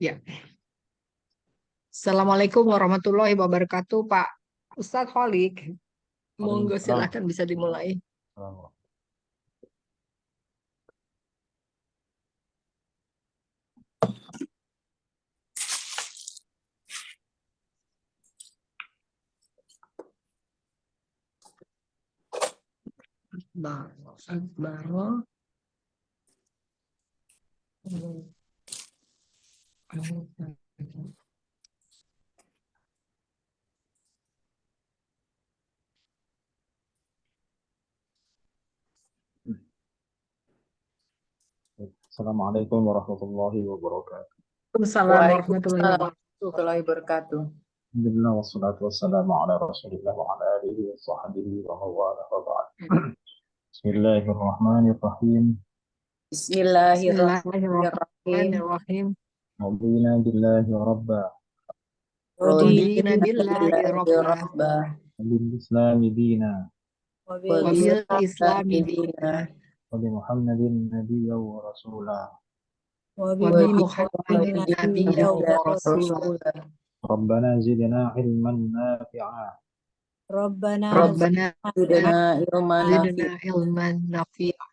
Ya. Assalamualaikum warahmatullahi wabarakatuh, Pak Ustadz Holik. Monggo Waalaikumsalam. silakan bisa dimulai. Akbar. Assalamualaikum warahmatullahi wabarakatuh. Waalaikumsalam warahmatullahi Waalaikumsalam wabarakatuh. warahmatullahi wabarakatuh. Alhamdulillah wassalatu wassalamu ala Rasulillah wa ala alihi wa sahbihi wa mawala wa ba'd. Bismillahirrahmanirrahim. Bismillahirrahmanirrahim. Bismillahirrahmanirrahim. Radina billahi rabba Radina billahi Billahi rabbah rabba wa bil islami dina wa bil islami dina wa bi Muhammadin nabiyya wa rasulah. wa bi Muhammadin nabiyyan wa rasulah. Rabbana zidna ilman nafi'a Rabbana Rabbana zidna ilman zidna ilman nafi'a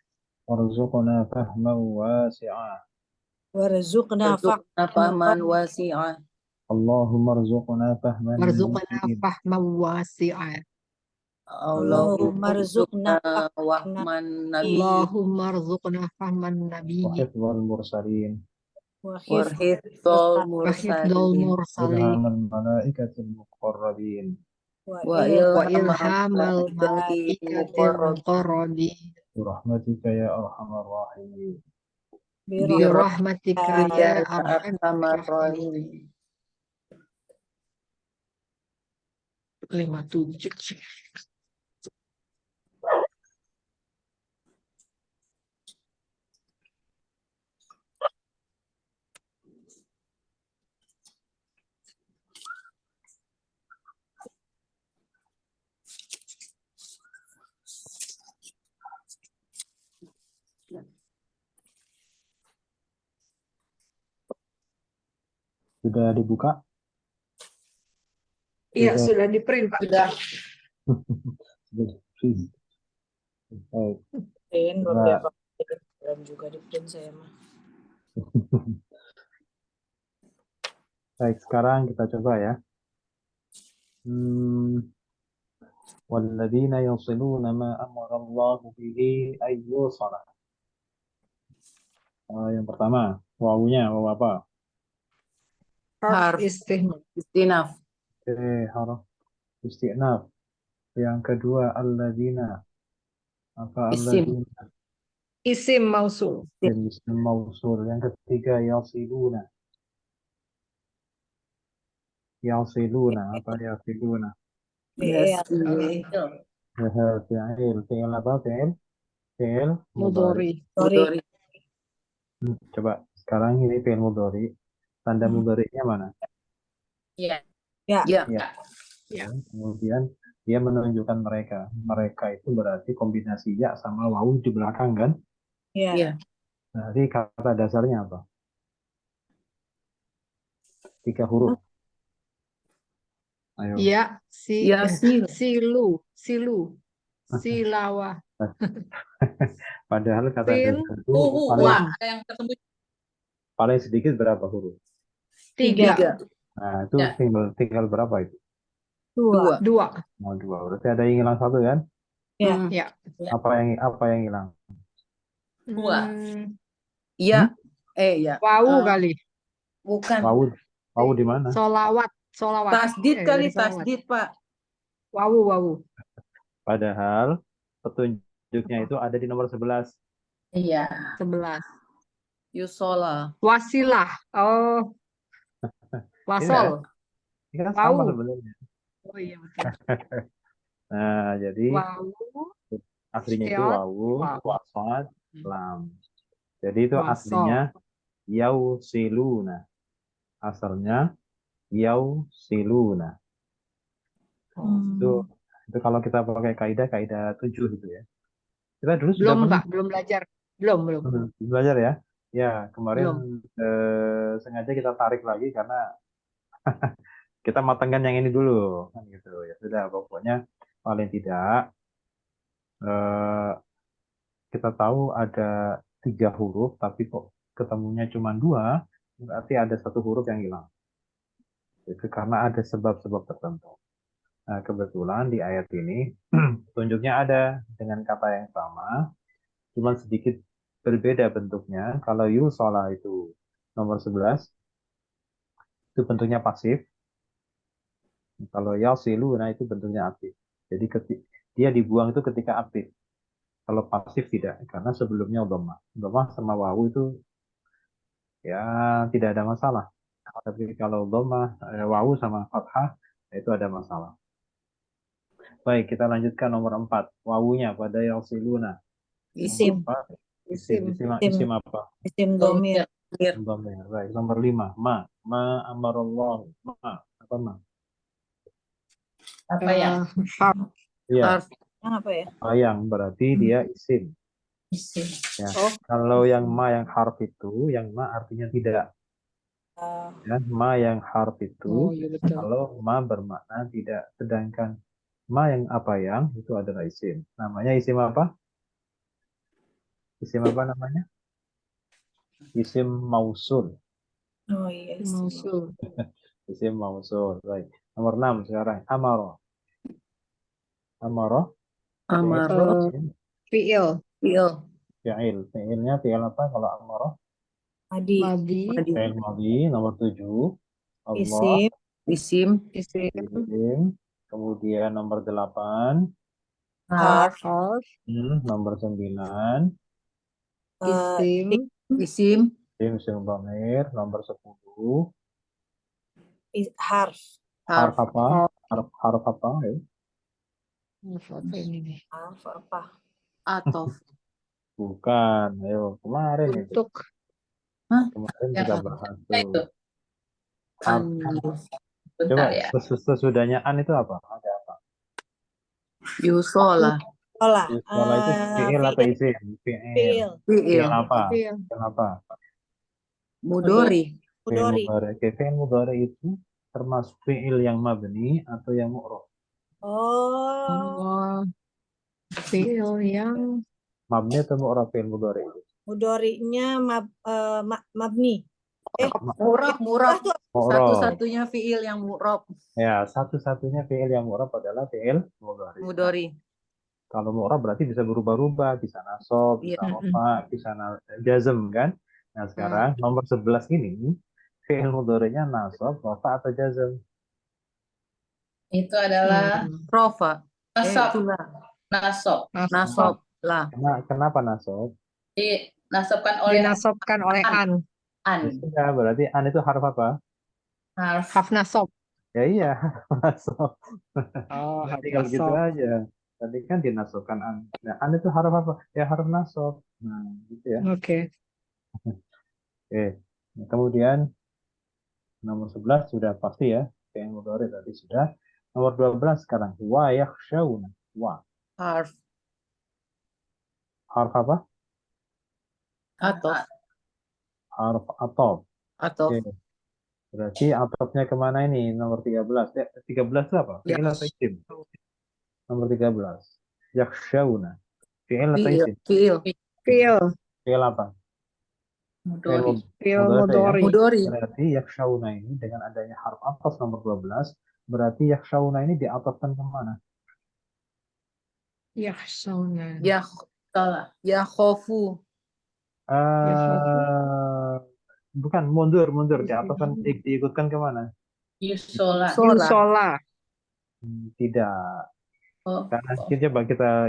warzuqna fahman wasi'a. warzuqna fahman wasi'ah. Allahumma arzuqna fahman warzuqna nafi'a. fahman wasi'a. Allahumma rzuqna wahman nabi Allahumma rzuqna fahman wa nabiyyi hifdzal mursalin wa hifdzal wa hifdzal mursalin mursalin ilhamal malaikatil muqarrabin wa ilhamal malaikatil muqarrabin birahmatika ya arhamar rahimin. bi rahmatika ya arhamar rahimin. 57. Sudah dibuka? Iya, sudah di print, Pak. Sudah. Baik. print Nah. beberapa dan juga di print saya mah. Baik, sekarang kita coba ya. Walladzina yasiluna ma amarallahu bihi ayyusala. Yang pertama, wawunya waw apa? Harf istinaf. Harf istinaf. Yang kedua alladzina. Apa Isim. alladzina? Isim mausul. Isim mausul. Yang ketiga yasiluna. Yasiluna. Apa yasiluna? Yasil. Fi'il apa? Fi'il mudhari. Mudhari. Coba sekarang ini fi'il mudhari. Tanda mudhari'nya mana? Ya. Ya. Kemudian dia menunjukkan mereka. Mereka itu berarti kombinasi ya sama wawu di belakang kan? Iya. Jadi kata dasarnya apa? 3 huruf. Ayo. Ya, silu, silawa. Padahal kata Sin, dasar itu paling sedikit berapa huruf? 3. Nah, itu tinggal berapa itu? 2. 2. Mau 2. Berarti ada yang hilang 1 kan? Ya. Apa yang hilang? 2. Iya. Ya. Wawu kali. Bukan. Wawu di mana? Solawat. Tasdid kali, tasdid, Pak. Wawu. Padahal petunjuknya itu ada di nomor 11. Iya. 11. Yusola. Wasilah. Oh. Wasol. Ini kan sama sebenarnya. Oh iya betul. Nah, jadi Wawu. aslinya itu wawu, wasad, lam. Jadi itu Wasol. aslinya yausiluna. Asalnya yausiluna. Itu kalau kita pakai kaidah 7 gitu ya. Kita dulu belum belajar. Belum. Belajar ya. Ya, kemarin sengaja kita tarik lagi karena kita matangkan yang ini dulu, kan gitu. Ya sudah, pokoknya paling tidak eh, kita tahu ada 3 huruf, tapi kok ketemunya cuma 2, berarti ada 1 huruf yang hilang. Itu karena ada sebab-sebab tertentu. Nah, kebetulan di ayat ini tunjuknya ada dengan kata yang sama, cuma sedikit berbeda bentuknya. Kalau yusola itu nomor 11, itu bentuknya pasif. Kalau yasilu, nah itu bentuknya aktif. Jadi dia dibuang itu ketika aktif. Kalau pasif tidak, karena sebelumnya dhammah. Dhammah sama wawu itu ya tidak ada masalah. Tapi kalau dhammah, wawu sama fathah, itu ada masalah. Baik, kita lanjutkan nomor 4. Wawunya pada yasiluna. Isim. Nomor 4. Isim. Isim apa? Isim domir. Dhamir. Baik, nomor 5. Ma amarallah. Apa ma? Apa ya? Harf. Iya, Harf Apa ya? yang berarti dia isim. isim. Ya. Oh, Kalau yang yang harf itu, yang artinya tidak. Uh, Ya, yang harf itu, oh iya betul. kalau bermakna tidak. Sedangkan yang yang itu adalah isim. Namanya isim apa? Isim apa namanya? Isim mausul. oh iya, isim. Mausul. Isim mausul. Baik. Nomor 6 sekarang. Amaro. Amaro. Amaro. Fiil. Fiil. Fi'il. Fi'ilnya fi'il apa kalau amaro? Madi. Madi. Fi'il madhi. Nomor 7. Allah. Isim. Isim. Isim. Isim. Kemudian nomor 8. Harf. Harf. Nomor 9. Isim. Isim. Isim dhamir. Nomor 10. Harf. Harf Harf. apa? Harf apa? Ya. Harf apa ini nih? Harf apa? Atof. Bukan. Ayo, kemarin itu. Untuk. Hah? Kemarin Yang kita apa? bahas Itu. tuh. Harf. Coba Bentar ya. sesudahnya an itu apa? Ada apa? Yusola. Olah. Sekolah itu fi'il atau isim? Fi'il. Fiil. Fiil. Fi'il apa? Fiil. Fi'il apa? Mudori. Fi'il Mudori. mudhari. Oke, fi'il mudhari itu termasuk fi'il yang mabni atau yang mu'rab? Oh. Oh, fiil yang Mabni atau mu'rab fi'il mudhari itu? Mudorinya mabni. Murab. Mu'rab. Satu-satunya fiil yang murab. Ya, satu-satunya fi'il yang mu'rab adalah fi'il mudhari. Mudori. Kalau mu'rab berarti bisa berubah-ubah, bisa nasab, bisa Iya. rafa, bisa jazm kan? Nah, sekarang nomor 11 ini fi'il mudhari'nya nasab, rafa atau jazm? Itu adalah rofa. Nasab. Itulah. Nasab. Nasab lah. Kenapa nasab? Dinasabkan oleh dinasabkan oleh an. Ya sudah, berarti an itu harf apa? Harf. Harf nasab. Ya iya, nasab. Oh, harf Tinggal gitu nasab. aja. Tadi kan dinasabkan an. Nah, an itu harf apa? Ya harf nasab. Nah, gitu ya. Oke. Oke. Nah, kemudian nomor 11 sudah pasti ya. Yang mudhari tadi sudah. Nomor 12 sekarang. Wa yakhshawna. Wa. Harf. Harf apa? Atof. Harf atop. Atof. Oke. Berarti atopnya kemana ini? Nomor 13. 13 itu apa? Fi'il atau isim? Nomor 13. Yakhshawna. Fi'il atau isim? Fiil. Fiil. Fi'il apa? Mudori. Fiil Mudhari ya. mudhari. Berarti yakhshawna ini dengan adanya harf atas nomor 12, berarti yakhshawna ini diatofkan kemana? Yakhshawna. Salah. Yakhofu. Bukan, mundur. Diatofkan, diikutkan kemana? Yusola. Yusola. Tidak. Oh. Karena coba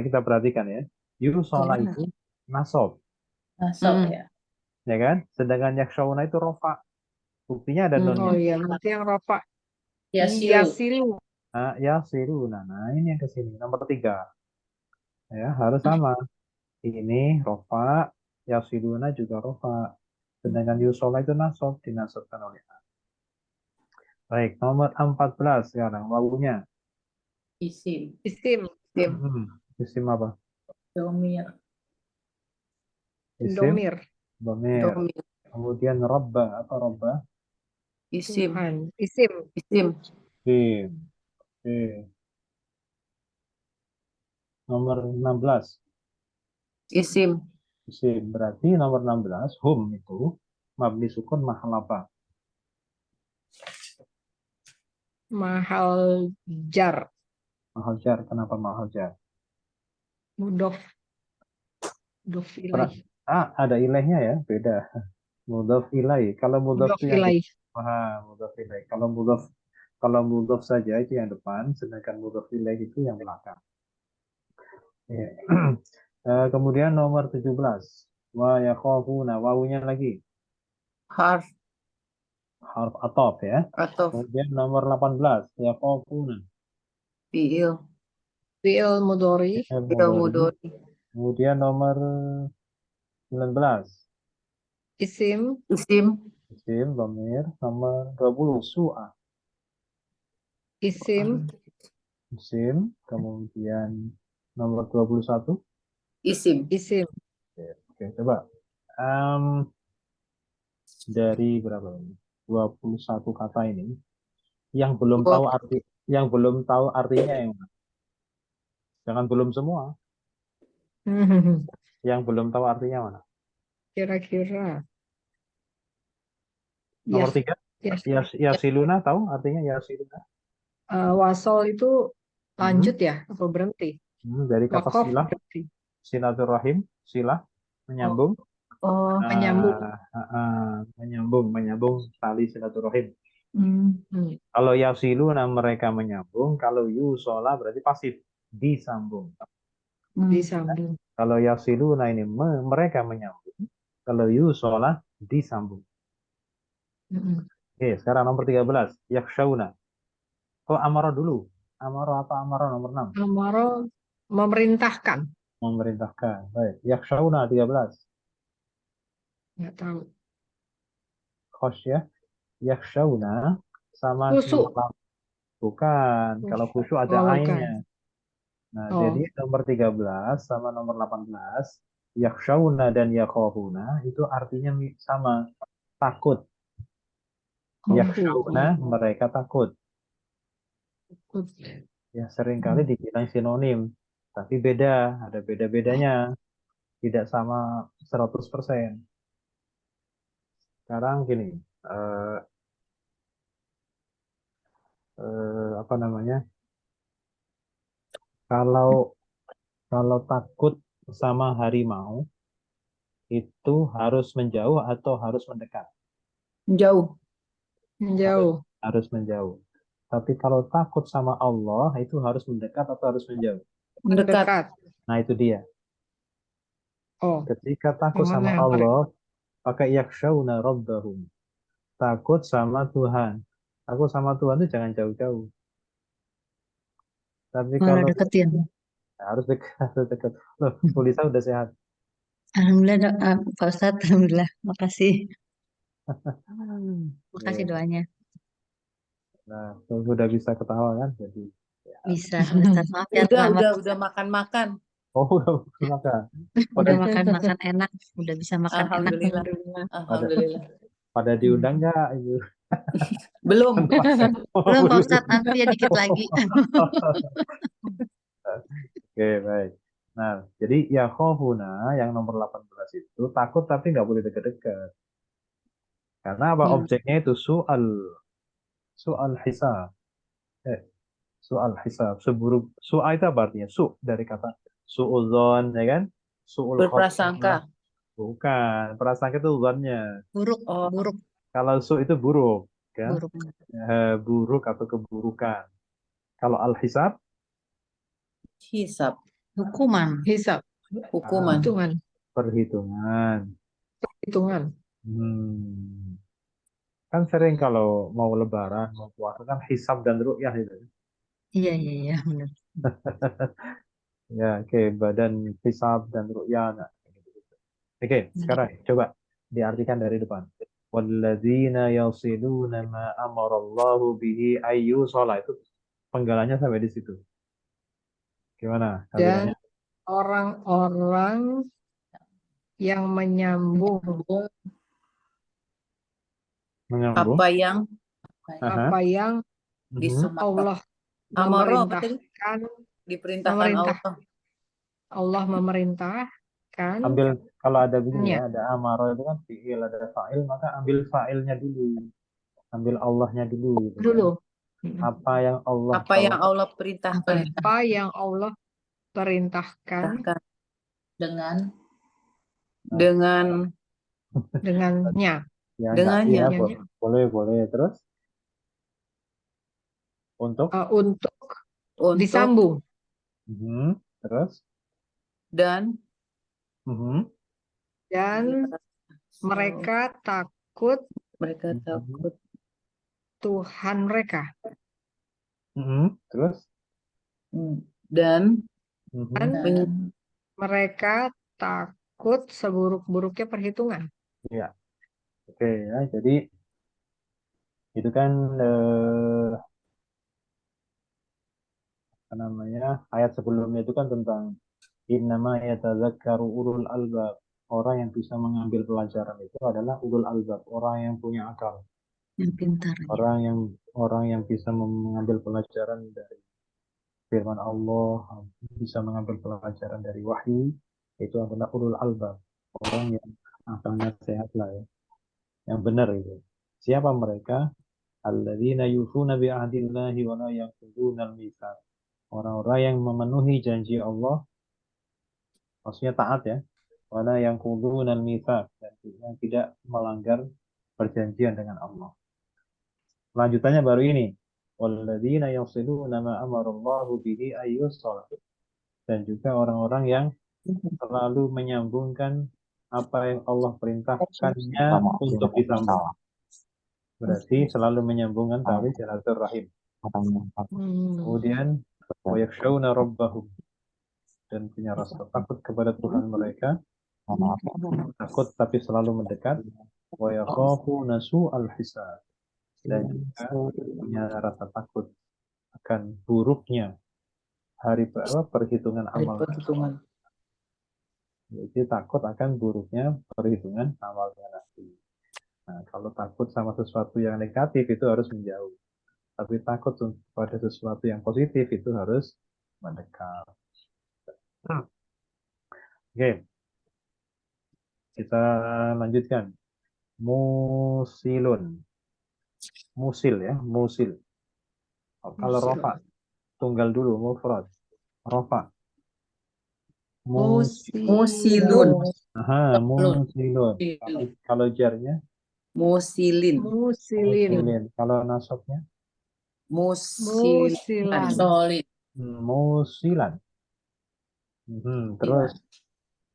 kita perhatikan ya. Yusola Kemana? itu nasab, Nasab ya. ya kan? Sedangkan yakhshawna itu rofa. Buktinya ada Oh nunnya. iya, nanti yang rafa. Yasilu. Yasilu. Nah, yasiruna. Nah, ini yang kesini. Nomor 3. Ya, harus sama. Ini rofa, yasiluna juga rofa. Sedangkan yusola itu nasab, dinasabkan oleh A. Baik, nomor 14 sekarang. Wawunya. Isim. Isim. Isim apa? Domir. Isim. Domir. Dhamir. Domir. Kemudian Rabba. Apa Rabba? Isim. Tuhan. Isim. Isim. Oke. Oke. Nomor 16. Isim. Isim. Berarti nomor 16, hum itu mabni sukun mahal apa? Mahal jar. Mahal jar. Kenapa mahal jar? Mudof. Mudof Pra- ilaih. ada ilahnya ya, beda. Mudhof ilaih. Kalau mudhof Mudof itu yang ilaih. mudhof ilaih. Kalau mudhof saja itu yang depan, sedangkan mudhof ilaih itu yang belakang. Ya. Kemudian nomor 17. Wa yakhafuna, wawunya lagi Harf harf ataf ya. atau Kemudian nomor 18, yakhafuna, fiil. Fi'il mudhari. fi'il Fiil mudhari. mudhari. Kemudian nomor 19, Isim. Isim. isim dhamir. Nomor 20, su'a, Isim. isim. Kemudian nomor 21. Isim. Isim. Oke, coba. Em, dari berapa ini? 21 kata ini yang belum tahu Dua. artinya yang mana? Jangan belum semua. Yang belum tahu artinya mana? Kira-kira. Nomor Yas. 3, Yas. yasiluna, tahu artinya yasiluna? Wasol itu Hmm, lanjut ya? Apa berhenti? dari kata Wakof silah, berhenti. silaturahim, silah, Oh, menyambung. Oh. menyambung. Menyambung tali silaturahim. Hmm. Kalau yasiluna mereka menyambung, kalau yusola berarti pasif, disambung. Disambung. Kalau yasiluna ini mereka menyambung, kalau yusola disambung. Mm-mm. Oke, sekarang nomor 13, yakshauna. Oh, amaro dulu. Amaro apa amaro nomor 6? Amaro memerintahkan. Memerintahkan. Baik, yakshauna 13. Nggak tahu. Khosyah, yakshauna sama nomor Kusuk. 8. Bukan, kalau khusyuk ada Oh, bukan. ainnya. Nah, jadi Oh, nomor 13 sama nomor 18, yakshauna dan yakhafuna itu artinya sama, takut. takut. Yakshauna mereka takut. Takut. Ya seringkali dibilang sinonim, tapi beda, ada beda-bedanya, tidak sama 100%. Sekarang gini, eh, apa namanya? Kalau kalau takut sama harimau itu harus menjauh atau harus mendekat? Jauh. Harus Menjauh. harus menjauh. Tapi kalau takut sama Allah itu harus mendekat atau harus menjauh? Mendekat. Mendekat. Nah, itu dia. Oh, Ketika takut yang mana sama yang paling? Allah, pakai yakhshawna rabbahum. Takut sama Tuhan. Takut sama Tuhan itu jangan jauh-jauh. Tapi Malah kalau deketin. harus dekat, harus dekat. Loh, Bu Lisa udah sehat. Alhamdulillah, Pak Ustadz. Alhamdulillah. Makasih. Makasih Ya. doanya. Nah, udah bisa ketawa kan? Jadi, ya. Bisa, Pak Ustadz. Maaf ya, Udah makan-makan. Oh, udah makan. Pada udah makan-makan enak. Udah bisa makan enak. Alhamdulillah. Alhamdulillah. pada Alhamdulillah. pada diundang nggak itu? Belum. Belum, Pak Ustadz. Nanti ya dikit lagi. Oke, baik. Nah, jadi ya khofuna yang nomor 18 itu takut tapi nggak boleh deket-deket. Karena apa? Iya. Objeknya itu soal hisab. Eh, soal hisab. Seburuk su'a itu apa artinya? Dari kata su'udzon, ya kan? Su'ul Berprasangka. khotimah. Bukan. Prasangka itu zonnya. Buruk, Oh. buruk, Kalau itu buruk, kan? buruk. Buruk atau keburukan. Kalau al-hisab, Hisab. Hukuman. Hisab. Hukuman. Hitungan. perhitungan. Hitungan. Kan sering kalau mau lebaran, mau puasa kan hisab dan ru'yah itu. Iya, iya, iya. Benar. Ya, oke, badan hisab dan ru'yah. Nah, oke, sekarang coba diartikan dari depan. Walladzina yasiluna ma amarallahu bihi ayyu sholat, itu penggalanya sampai di situ. Gimana Dan kaliannya? orang-orang yang menyambung, Menyambung. Apa yang Aha. apa yang Mhm. Allah amaro apa tadi? memerintahkan, Diperintahkan Memerintah. Allah. Allah memerintahkan Ambil kalau ada begini nya. ya, ada amaro itu kan fiil, ada fa'il, maka ambil fa'ilnya dulu. Ambil Allahnya dulu gitu Dulu. kan. Apa yang Allah Apa yang tahu Allah perintahkan Apa yang Allah perintahkan dengan dengan dengannya. ya enggak, dengannya. iya boleh terus untuk Untuk Untuk disambung terus dan dan mereka takut mereka takut Tuhan mereka terus dan dan mereka takut seburuk-buruknya perhitungan. ya oke ya, jadi itu kan apa namanya, ayat sebelumnya itu kan tentang innama yatadzakkaru ulul albab. Orang yang bisa mengambil pelajaran itu adalah ulul albab, orang yang punya akal, Yang pintar. orang yang bisa mengambil pelajaran dari firman Allah, bisa mengambil pelajaran dari wahyu, itu adalah ulul albab, orang yang akalnya sehat lah ya, yang benar itu. Siapa mereka? Alladzina yufuna bi ahdillahi wa la yanquduna al-mitsaq. Orang-orang yang memenuhi janji Allah, maksudnya taat ya, wala yanquduna al-mitsaq, dan yang tidak melanggar perjanjian dengan Allah. Lanjutannya baru ini, walladzina yasiluna ma amarallahu bihi ayyusal, dan juga orang-orang yang selalu menyambungkan apa yang Allah perintahkannya untuk disambung. Berarti selalu menyambungkan tali silaturahim. Kemudian wayakhshawna rabbahum, dan punya rasa takut kepada Tuhan mereka, takut tapi selalu mendekat. Wayakhafuna su'al hisab, dan juga punya rasa takut akan buruknya hari perhitungan amal. Jadi takut akan buruknya perhitungan amalnya nanti. Nah, kalau takut sama sesuatu yang negatif itu harus menjauh. Tapi takut pada sesuatu yang positif itu harus mendekat. Oke. Kita lanjutkan. Musilun. Musil ya, musil. Kalau rofa, tunggal dulu, mufrad. Rofa. musilun. Aha, musilun. Kalau jarnya? Musilin. Musilin. Kalau nasabnya? Musilan. Musilan. Terus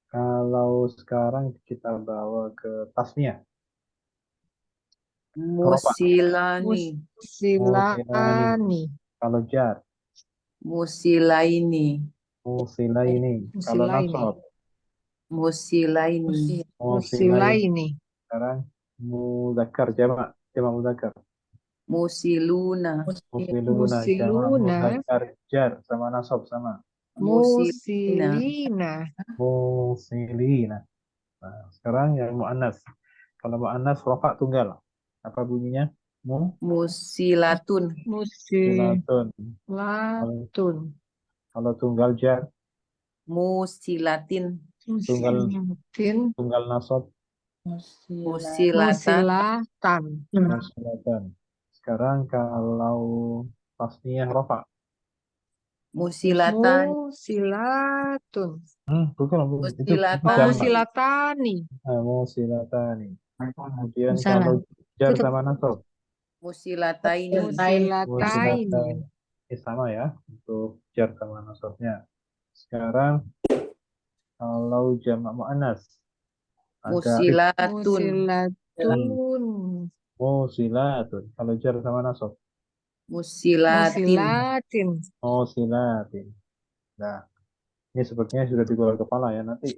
kalau sekarang kita bawa ke tasnya. Musilani. Musilani. Kalau jar. Musilaini. Musilaini. Kalau nasab. Musilaini. Musilaini. Sekarang muzakkar, jamak muzakkar. Musiluna. Musiluna, jamak muzakkar, jar sama nasab sama. Musilina. Musilina. Nah, sekarang yang muannas. Kalau muannas rofa tunggal. Apa bunyinya? Musilatun. Musilatun. Kalau tunggal jar? Musilatin. Tunggal nasab? Musilatan. Musilatan. Sekarang kalau tasniyah rofa? Musilatan. Musilatun. Bukan. Musilatani. Musilatani. Kemudian kalau jar sama nasab? Musilataini. Musilataini. Sama ya untuk jar sama nasabnya. Sekarang kalau jamak muannas Musilatun. Musilatun. Kalau jar sama nasab? Musilatin. Musilatin. Nah, ini sepertinya sudah di luar kepala ya, nanti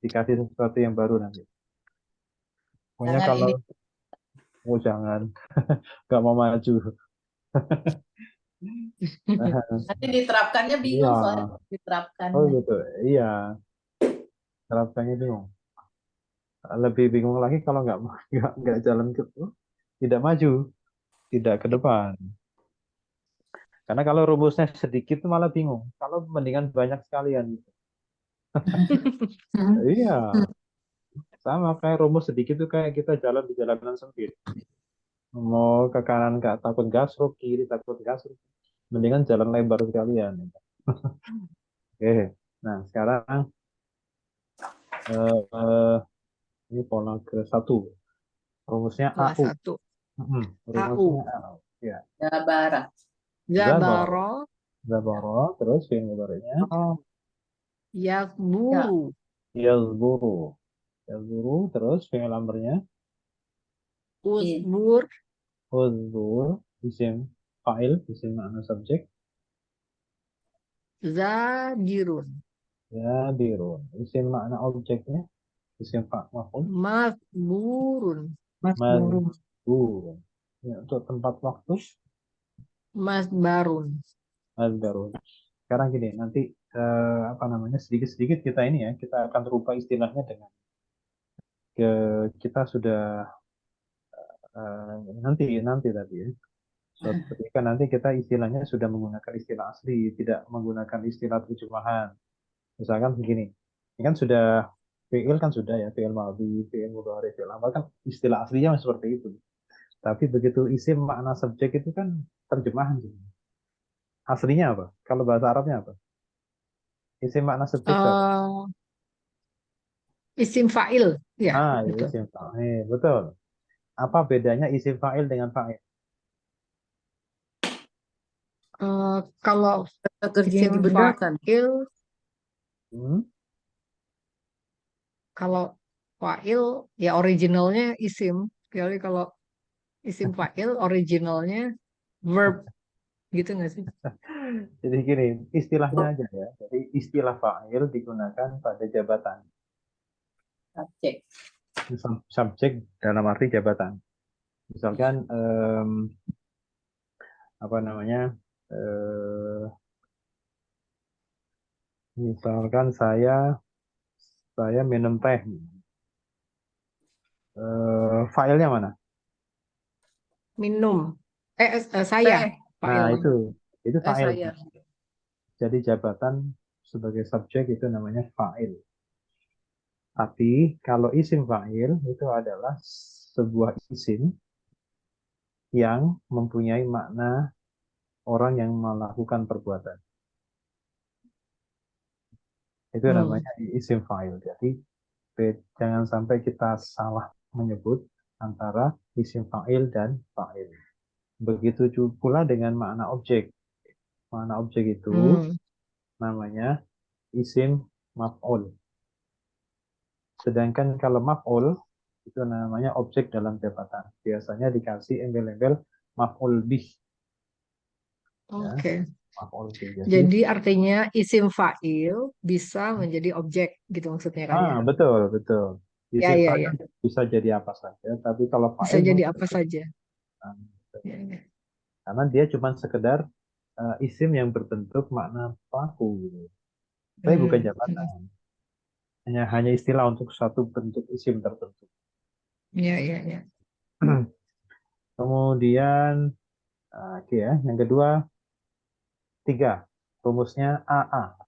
dikasih sesuatu yang baru nanti. Pokoknya kalau jangan nggak mau maju. Nanti diterapkannya bingung soalnya diterapkan. Oh gitu, iya. terapkannya bingung. Lebih bingung lagi kalau nggak jalan tidak maju, tidak ke depan. Karena kalau rumusnya sedikit tuh malah bingung. Kalau mendingan banyak sekalian gitu. Iya, sama kayak rumus sedikit tuh kayak kita jalan di jalanan sempit. Mau ke kanan nggak takut gasruk, kiri takut gasruk. Mendingan jalan lebar sekalian. Oke, nah sekarang eh, ini pola ke-1. Rumusnya Kelas AU. 1. Rumusnya AU. AU. Ya, Jabara. Zabaro. Zabaro. Zabaro, terus fi'il mudhari'nya Oh, Yakburu. yazburu. Yazburu, terus fi'il amrnya Uzbur. uzbur, isim fa'il, isim makna subjek, Zadirun. zabirun. Isim makna objeknya, isim maf'ul, Mazburun. Mas Guru. mazburun. Ya, untuk tempat waktu, Mazbarun. mazbarun. Sekarang gini, nanti apa namanya sedikit-sedikit kita ini ya, kita akan rubah istilahnya dengan kita sudah nanti tadi ya. Suatu ketika nanti kita istilahnya sudah menggunakan istilah asli, tidak menggunakan istilah terjemahan. Misalkan begini, ini kan sudah fi'il kan sudah ya, fi'il madhi, fi'il mudhari, fi'il amr kan istilah aslinya seperti itu. Tapi begitu isim makna subjek itu kan terjemahan. Aslinya apa? Kalau bahasa Arabnya apa? Isim makna subjek itu apa? Eh, isim fa'il. Ya, betul. Isim fa'il, betul. Apa bedanya isim fa'il dengan fa'il? Kalau Kata kerja yang isim dibedakan. fa'il, Hmm? kalau fa'il ya originalnya isim. Kecuali kalau isim fa'il originalnya verb gitu nggak sih? Jadi gini, istilahnya aja ya. Jadi istilah fa'il digunakan pada jabatan. Subjek. Subjek dalam arti jabatan. Misalkan apa namanya? eh, Misalkan saya minum teh. Filenya mana? Minum. Saya Teh. Nah, fa'ilnya. itu fa'il. Saya. Jadi jabatan sebagai subjek itu namanya fa'il. Tapi kalau isim fa'il itu adalah sebuah isim yang mempunyai makna orang yang melakukan perbuatan. Itu Hmm. namanya isim fa'il. Jadi jangan sampai kita salah menyebut antara isim fa'il dan fa'il. Begitu pula dengan makna objek. Makna objek itu Hmm. namanya isim maf'ul. Sedangkan kalau maf'ul itu namanya objek dalam jabatan. Biasanya dikasih embel-embel maf'ul bih. Ya, Oke. maf'ul bih. Jadi, Jadi artinya isim fa'il bisa menjadi objek gitu maksudnya kan ya? betul, betul. Ya, Isim ya, fa'il ya. bisa jadi apa saja, tapi kalau Bisa fa'il jadi apa saja. Nah, Ya, ya. karena dia cuma sekedar isim yang berbentuk makna pelaku gitu. Tapi bukan Hmm. jabatan. Hanya istilah untuk satu bentuk isim tertentu. Ya, ya, ya. Kemudian, oke ya, yang kedua, 3. Rumusnya AA.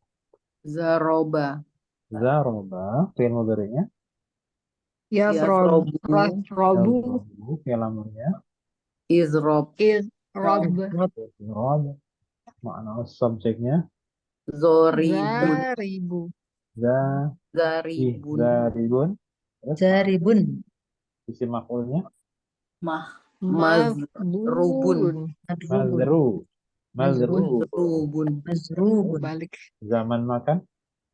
Zaroba. Zaroba, fi'il mudhari'nya. Yasrob, Yasrobu. robu Yazrobu, fi'il amrnya. Izrob. is rob, Yazrob, makna subjeknya. Zoribun. zaribu, Za, Zaribun. zaribun. Terus Jaribun. isim maf'ulnya. Mah. mazburun, Madrubun. Mazru. Mazrubun. Mazrubun. Mazrubun. balik, Zaman makan.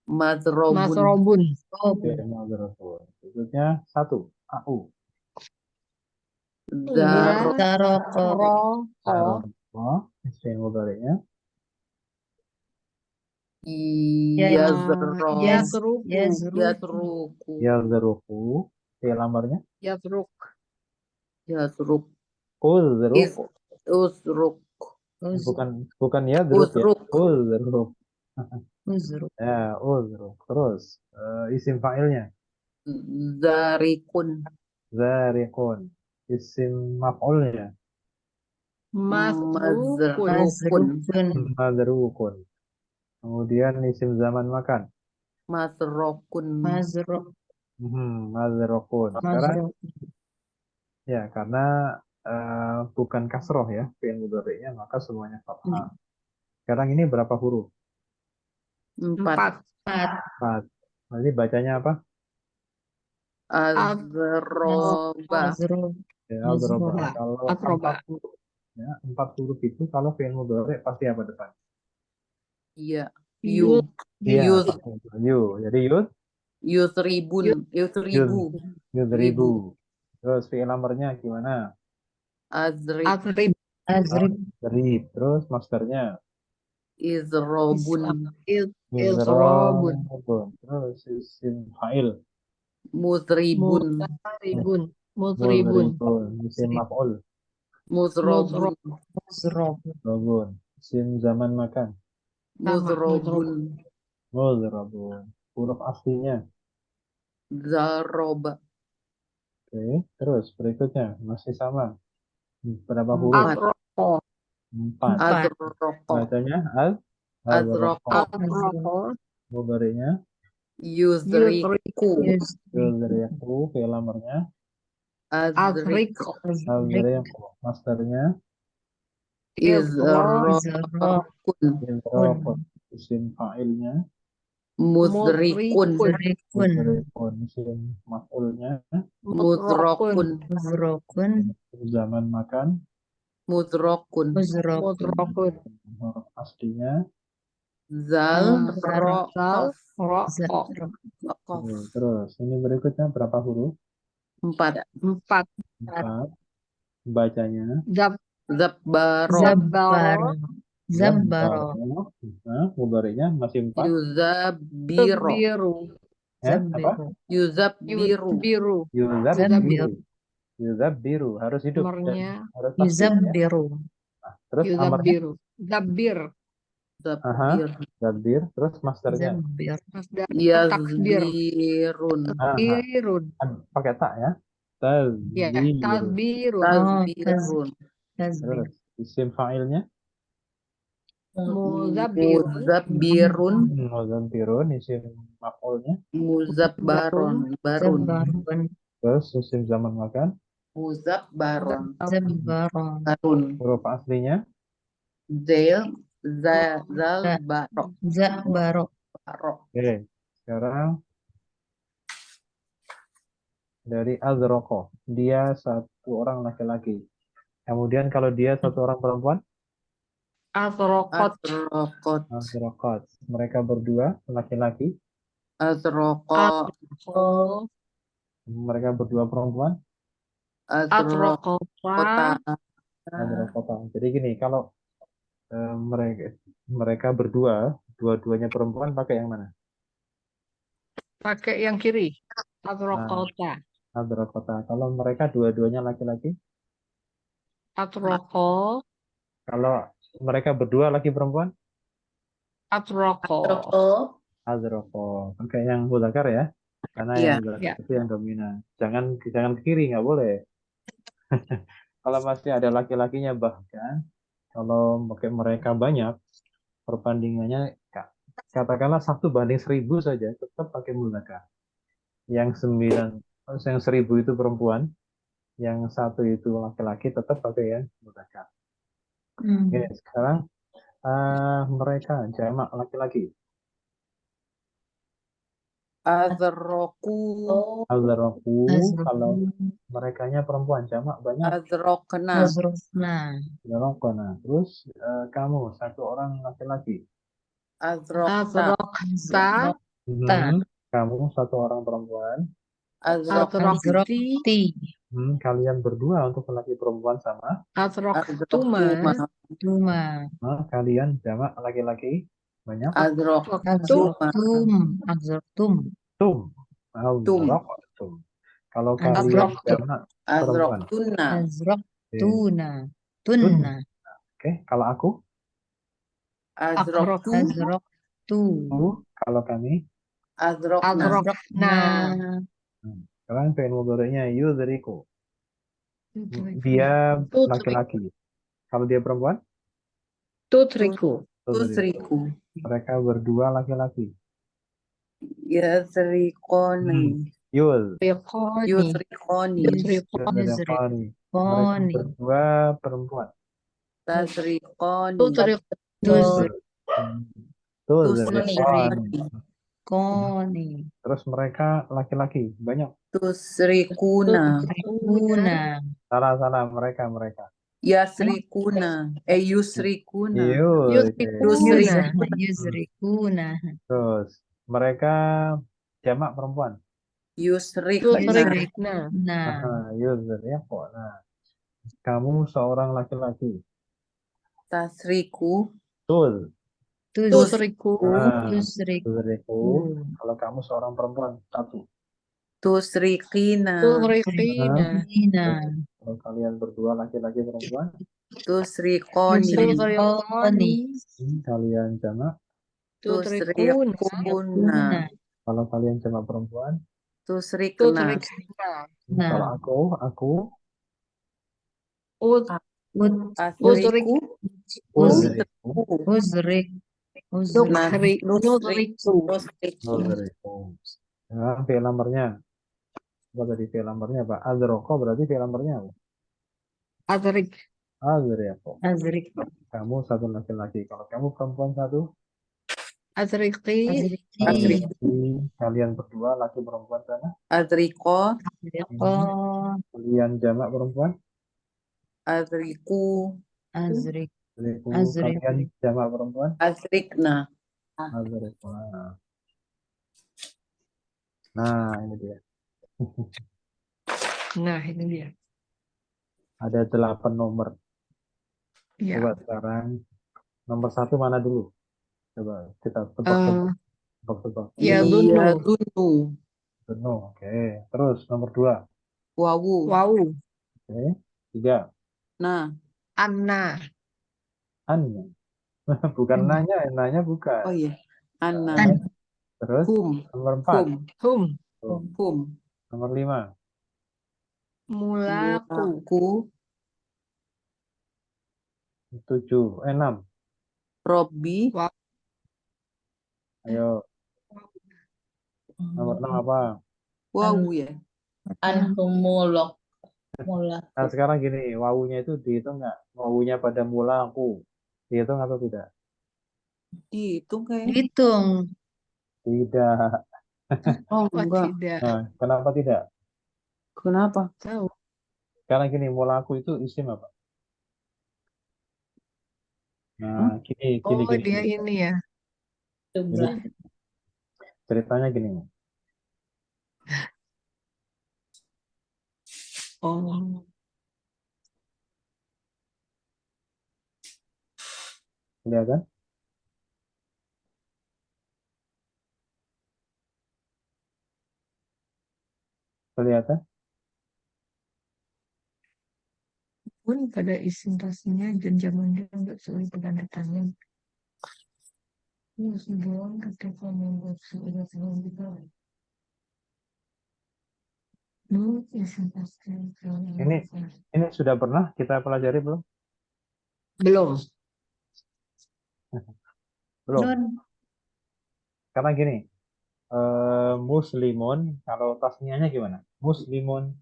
Mazrobun. masrobun, Fi'il mazrubun. Berikutnya 1. AU. Zaro. Taroko. zaroko, Zaroba, fi'il mudhari'nya. Yazro. yasruku, Yazruku. Yazruku, fi'il amrnya. yasruk, Yazruk. Uzruk. Uzruk. Bukan ya, druk ya. Uzruk. Uzruk. Uzruk. Ya, uzruk. Terus isim fa'ilnya Zarikun. zariqun. Isim maf'ulnya Masrukun. Mazrukun. madrukun. Kemudian isim zaman makan. Masrokun. Mazruk. Madrukun. Sekarang Mazruk. ya karena bukan kasroh ya fi'il mudhari'nya maka semuanya fathah. Sekarang ini berapa huruf? 4. 4. 4. Nanti bacanya apa? Azroba. Mazruk. Ya, Mazruk. adroba. Kalau Atroba. 4 huruf ya, 4 huruf itu kalau fi'il mudhari' pasti apa depan? Iya. Yud. Iya, Yus. yu. Jadi yud, Yusribun. Yusribu. yudribu. Terus fi'il amrnya gimana? Azrib. Atrib. Azrib. Drib. Terus masternya Izrobun. Isrobun. izrobun. Terus isim fa'il Musribun. Mutribun. Mutribun. mudribun. Isim maf'ul Musrobun. Mazruk. mudribun. Isim zaman makan Musrobun. mudribun. Huruf aslinya. Zaroba. Oke. Terus berikutnya masih sama. Berapa huruf? Atroko. 4. Azroko. Bacanya Azroko. Atroko. mudhari'nya Yusriku. yudriku. Fi'il amrnya Azriku. Atriko. azriku. Masternya Izrokun. idrokun. Isim fa'ilnya Musrikun. Mazrikun. mudribun. Isim maf'ulnya Musrokun. Mazrukun. zaman makan. Musrokun. Mazrukun. Mutrokun. Huruf aslinya. Zalrokof. Roko. Terus ini berikutnya berapa huruf? 4. 4. 4. Bacanya Zabbaro. Zabaro. Zabbaro. Nah, mudhari'nya masih 4. Yuzabiro. Biru. Apa? Yuzabbiru. Biru. Yuzabbiru. Yuzabbiru harus hidup dan Amarnya harus tasbih ya. Yuzabbiru. Nah, terus amarnya Yuzabiru. Zabir. Zabbir. zabbir. Terus masternya Zabbir. Masdar takbir. Yazbirun. Takbirun. pakai tak ya. Ya, Tazbir. takbirun. Tazbirun. Tazbir. Terus isim fa'ilnya Muzabirun. Muzabbirun. muzabbirun. Isim maf'ulnya. Muzabbaron. Barun. Zabbarun. Terus isim zaman makan. Muzabbaron. Zabbaron. Barun. Huruf aslinya Zalbaro. Zabbaro. Oke, sekarang dari azroko. Dia satu orang laki-laki. Kemudian kalau dia satu orang perempuan, Asrokot. Azrokot. azrokot. Mereka berdua laki-laki. Azrokot. Oh. Mereka berdua perempuan. Atrokota. Azrokota. Jadi gini, kalau mereka berdua, dua-duanya perempuan pakai yang mana? Pakai yang kiri. Atrokota. Azrokota. Kalau mereka dua-duanya laki-laki, Atroko. kalau mereka berdua laki perempuan, Atroko. azroko. Pakai yang mudzakkar ya. Karena Iya. yang mudzakkar itu yang dominan. Jangan ke kiri, nggak boleh. Kalau masih ada laki-lakinya bahkan kalau mereka banyak perbandingannya katakanlah 1:1000 saja tetap pakai mudzakkar. Yang 1000 itu perempuan, yang 1 itu laki-laki tetap pakai yang mudzakkar. Oke, sekarang mereka jamak laki-laki. Azroku. Azroku. Kalau merekanya perempuan jamak banyak. Azrokna. Azrokna. Terus kamu satu orang laki-laki. Azrokta. Atrokta. Kamu satu orang perempuan. Atrokti. Kalian berdua untuk laki perempuan sama. Atroktuma. Kalian jamak laki-laki banyak. Azroktum. Tum. Kalau kalian jamak perempuan. Tunna. Oke, kalau aku? Azroktu. Kalau kami. Adrokna. Adrokna. Sekarang fi'il mudhari'nya yudriku. Tudriku. Dia Tutri- laki-laki. Kalau dia perempuan, Tutriku. Tusriku. mereka berdua laki-laki. Yasrikoni. Yul, Yukoni. Yusrikoni. Yutrikoni. yudrikani. Mereka Koni. berdua perempuan. Tasrikoni. Tutriku. Tudrikani. Koni. Terus mereka laki-laki. Banyak. Tusrikuna. Rikuna. Salah. Mereka. Yasrikuna. Yusrikuna. Yul. Yutrikuna. Yuzrikuna. Terus mereka jamak perempuan. Yusrikna. Tutrikna. Nah. Yuzr ya kok. Nah, kamu seorang laki-laki. Tasriku. Tul. Tutriku. Nah, Yuzriku. Tudriku. Kalau kamu seorang perempuan, satu. Tusrikina. Tutrikina. Ina. Kalau kalian berdua laki-laki perempuan, Tusrikoni. Yuzrikoni. kalian jamak. Tutrikuna. Tusrikuna. Kalau kalian jamak perempuan, Tusrikna. Tutrikna. Nah. kalau aku Ut. Asriku. Udriku. Uzrik. Uzrik. Nukri. Nutriku. Udriku. Nah, fi'il amrnya. Apa tadi fi'il amrnya, Pak? Adroko berarti fi'il amrnya apa? Adrik. Adriku. Azrik. Kamu satu laki-laki. Kalau kamu perempuan satu, Adriki. Azriki. kalian berdua laki perempuan sana. Adriko. Azriko. Kalian jamak perempuan. Adriku. Azrik. Adriku. Azriku. Kalian jamak perempuan. Asrikna. Adriku. Nah, ini dia. Nah, ini dia. Ada 8 nomor. Ya. Coba sekarang nomor 1 mana dulu? Coba kita Eh, tebak-tebak. Ya, Iya, dunu. dunu. Benar. Oke. Terus nomor 2. Wawu. Wau. Oke. 3. Nah. Anna. An. Bukan nanya, nanya bukan. Oh iya. Anna. Terus Hum. nomor 4. Hum. Hum. Nomor 5. Mulaku. Aku. 7. 6. Robbi. Ayo. Nomor 6 apa? Wawu ya. Anhumulok. Nah, sekarang gini, wawunya itu dihitung nggak? Wawunya pada mula aku. Dihitung atau tidak? Dihitung kayaknya. Hitung. Tidak. Oh, Oh, enggak. tidak. Nah, kenapa tidak? Kenapa? Tahu. Sekarang gini, mula aku itu isim apa? Nah, gini. Oh, dia ini ya. Gini. Ceritanya gini. Oh. Kelihatan? Kelihatan? Pun pada isim tasnya dan zamannya nggak sulit tanda tangan. Ini sudah ketika membuat sudah kita. Isim tasnya. Ini sudah pernah kita pelajari belum? Belum. Belum. Nun. Karena gini, muslimun, kalau tasniahnya gimana? Muslimun.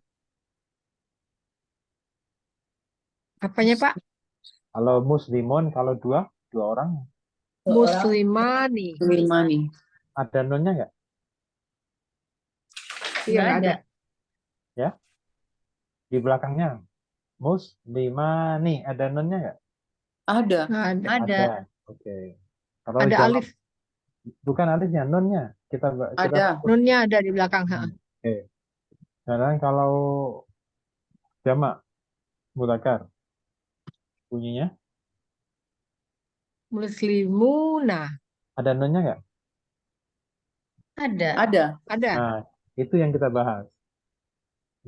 Apanya, Pak? Kalau muslimun, kalau dua orang, Muslimani. Limani. ada nunnya nggak? Iya, nggak ada. Ya, di belakangnya muslimani, ada nunnya nggak? Ada. Nggak ada. Ada. Oke. Kalau Ada jamak- alif. bukan alifnya, nunnya. Kita Ada. Nunnya ada di belakang. Ha. Oke. Sekarang kalau jamak mudzakkar bunyinya Muslimuna. ada nunnya nggak? Ada. Ada. Ada. Nah, itu yang kita bahas.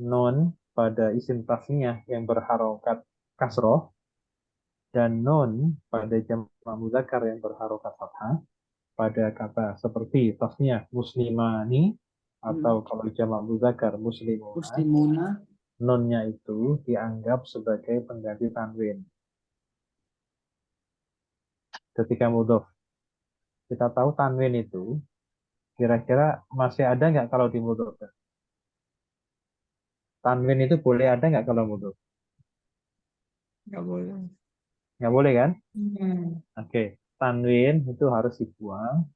Nun pada isim tasniah yang berharokat kasroh dan nun pada jamak mudzakkar yang berharokat fathah pada kata seperti tasniyah muslimani atau kalau jamak muzakkar muslimuna, Muslimuna. nunnya itu dianggap sebagai pengganti tanwin ketika mudhof. Kita tahu tanwin itu kira-kira masih ada nggak kalau dimudhofkan? Tanwin itu boleh ada nggak kalau mudhof? Nggak boleh. Nggak boleh kan? Hmm. Oke, tanwin itu harus dibuang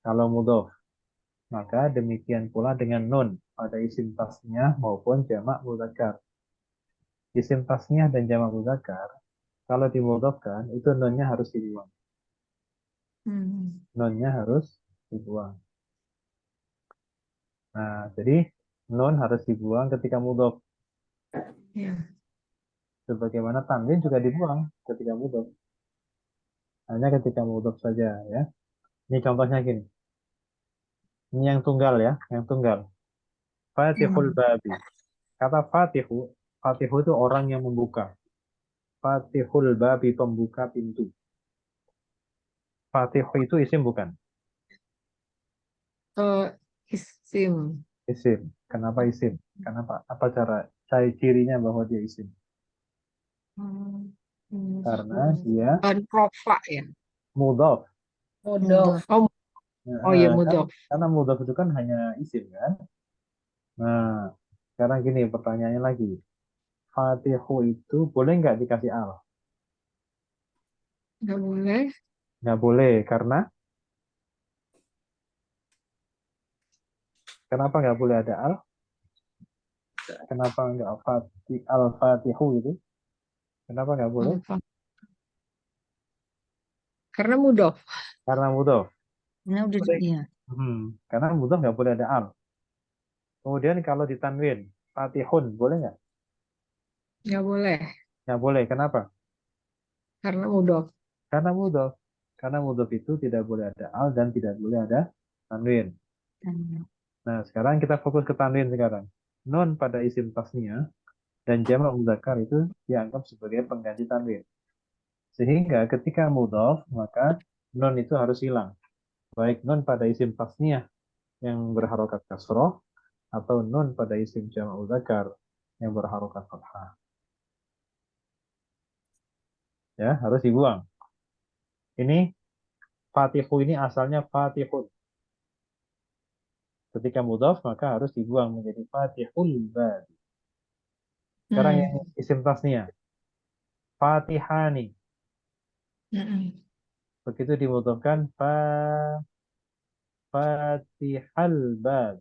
kalau mudhof. Maka demikian pula dengan nun pada isim tasniyah maupun jamak mudzakkar. Isim tasniyah dan jamak mudzakkar kalau dimudhofkan itu nunnya harus dibuang. Hmm. Nunnya harus dibuang. Nah, jadi nun harus dibuang ketika mudhof. Ya. Sebagaimana tanwin juga dibuang ketika mudhof. Hanya ketika mudhof saja ya. Ini contohnya gini. Ini yang tunggal ya, yang tunggal. Fatihul babi. Kata fatihu, fatihu itu orang yang membuka. Fatihul babi, pembuka pintu. Fatihu itu isim bukan? Isim. Isim. Kenapa isim? Kenapa? Apa cirinya bahwa dia isim? Hmm. Karena dia Dan rofa ya. mudhof. Mudhof. Oh, oh ya Nah, mudhof. karena mudhof itu kan hanya isim kan? Nah, sekarang gini pertanyaannya lagi. Fatihu itu boleh nggak dikasih al? Nggak boleh. Nggak boleh. Kenapa nggak boleh ada al? Kenapa nggak al-fatihu gitu? Kenapa nggak boleh? Apa? Karena mudhof. Karena mudhof. Ini udah iya. Karena mudhof nggak boleh ada al. Kemudian kalau ditanwin, fatihun boleh nggak? Nggak boleh. Nggak boleh. Kenapa? Karena mudhof. Karena mudhof. Karena mudhof itu tidak boleh ada al dan tidak boleh ada tanwin. Nah, sekarang kita fokus ke tanwin sekarang. Nun pada isim tasniyah dan jamak mudzakkar itu dianggap sebagai pengganti tanwin. Sehingga ketika mudhof, maka nun itu harus hilang. Baik nun pada isim tasniyah yang berharokat kasroh atau nun pada isim jamak mudzakkar yang berharokat fathah. Ya, harus dibuang. Ini fatihu ini asalnya fatihun. Ketika mudhaf maka harus dibuang menjadi fatihul bab. Sekarang yang isim tasniyah. Fatihani. Begitu dimudhafkan fatihal bab.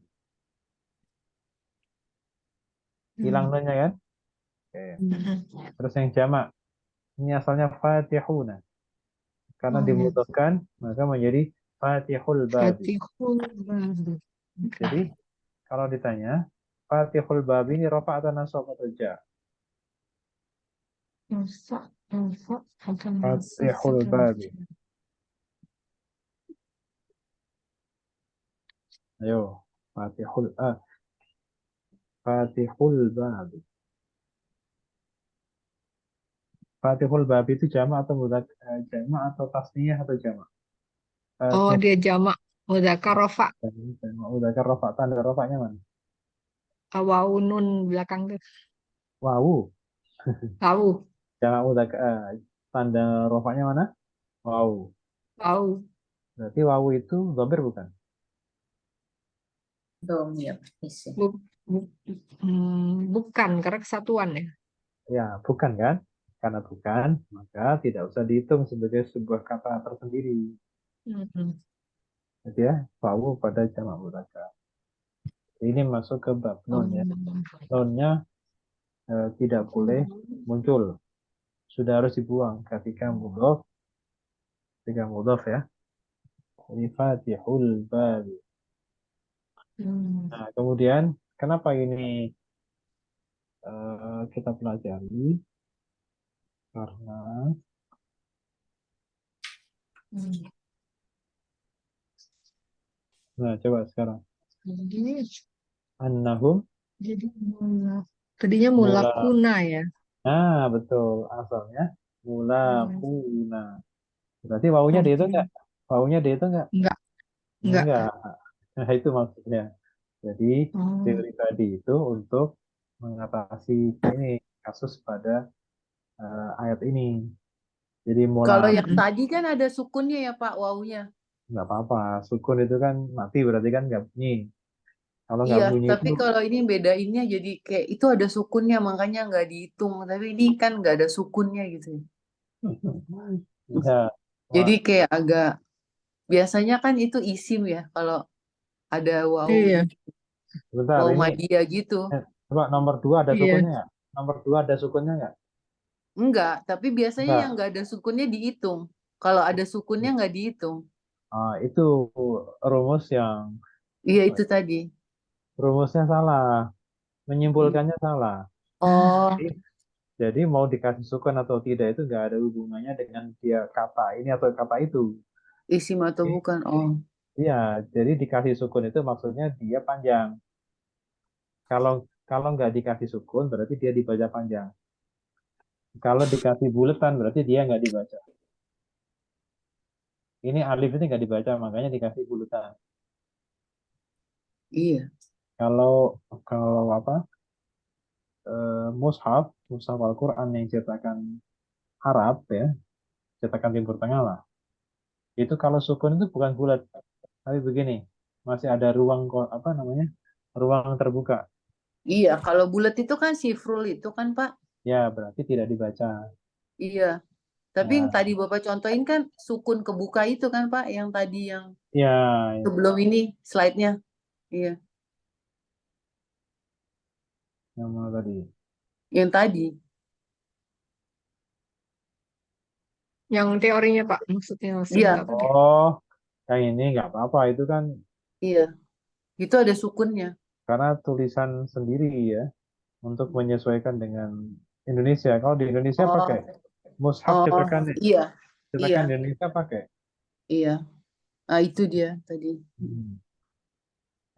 Hilang nunnya kan? Oke. Terus yang jamak. Ini asalnya fatihuna. Karena dimudhafkan maka menjadi fatihul bab. Fatihul bab. Jadi kalau ditanya fatihul bab ini rafa atau nasab atau ja? Fatihul bab. Ayo, Fatihul bab. Fatihul bab itu jamak atau jamak atau tasniyah atau jamak? Oh, Fatih dia jamak mudzakkar rofa. jamak mudzakkar rafa, tanda rafanya mana? Wawu nun belakang tuh. Wawu. Wawu. Jamak mudzakkar tanda rafanya mana? Wawu. Wawu. Berarti wawu itu dhamir bukan? Dhamir isim. Bukan, karena kesatuan ya. Ya, bukan kan? Karena bukan, maka tidak usah dihitung sebagai sebuah kata tersendiri. Jadi ya, wawu pada jamak mudzakkar. Ini masuk ke bab nun ya. Nunnya tidak boleh muncul. Sudah harus dibuang ketika mudhof. Ya. Jadi fatihul bab. Nah, kemudian kenapa ini kita pelajari? Karena nah coba sekarang annahum Jadi tadinya mulakuna ya. nah betul asalnya mulakuna. Berarti wawunya dihitung nggak? Wawunya dihitung nggak? Enggak. Enggak. Enggak. Nah, itu maksudnya. Jadi Oh. teori tadi itu untuk mengatasi ini kasus pada ayat ini. Jadi Kalau mulai yang tadi kan ada sukunnya ya Pak, wawunya. nggak apa-apa. Sukun itu kan mati berarti kan nggak bunyi. Kalau nggak Iya, bunyi tapi itu kalau ini bedainnya jadi kayak itu ada sukunnya makanya nggak dihitung. Tapi ini kan nggak ada sukunnya gitu ya. ya, Jadi wah, kayak agak biasanya kan itu isim ya kalau ada wawu Iya. gitu. sebentar Wawu ini madia gitu. coba nomor 2 ada Iya. sukunnya nggak? Nomor 2 ada sukunnya nggak? Enggak, tapi biasanya yang Enggak. nggak ada sukunnya dihitung. Kalau ada sukunnya nggak dihitung. Itu rumus yang Iya itu tadi. rumusnya salah, menyimpulkannya salah. Oh, Jadi, jadi mau dikasih sukun atau tidak itu nggak ada hubungannya dengan dia kata ini atau kata itu. isim atau Jadi, bukan? Oh, iya, jadi dikasih sukun itu maksudnya dia panjang. Kalau kalau nggak dikasih sukun berarti dia dibaca panjang. Kalau dikasih buletan berarti dia nggak dibaca. Ini alif ini nggak dibaca makanya dikasih buletan. iya. Kalau kalau apa mushaf Al-Quran yang cetakan Arab ya, cetakan Timur Tengah lah. Itu kalau sukun itu bukan bulat, tapi begini, masih ada ruang apa namanya? Ruang terbuka. Iya, kalau bulat itu kan sifrul itu kan Pak. Ya, berarti tidak dibaca. Iya. Tapi yang Nah, tadi Bapak contohin kan sukun kebuka itu kan Pak, yang tadi yang ya, sebelum ini slide-nya. Iya, yang mana tadi? yang tadi. Yang teorinya Pak, maksudnya Iya, sebentar tadi. Oh, yang ini nggak apa-apa. Itu kan iya. Itu ada sukunnya. karena tulisan sendiri ya, untuk menyesuaikan dengan Indonesia. Kalau di Indonesia Oh, pakai mushaf oh, iya, iya, cetakan Indonesia pakai. iya. Ah, itu dia tadi. Hmm.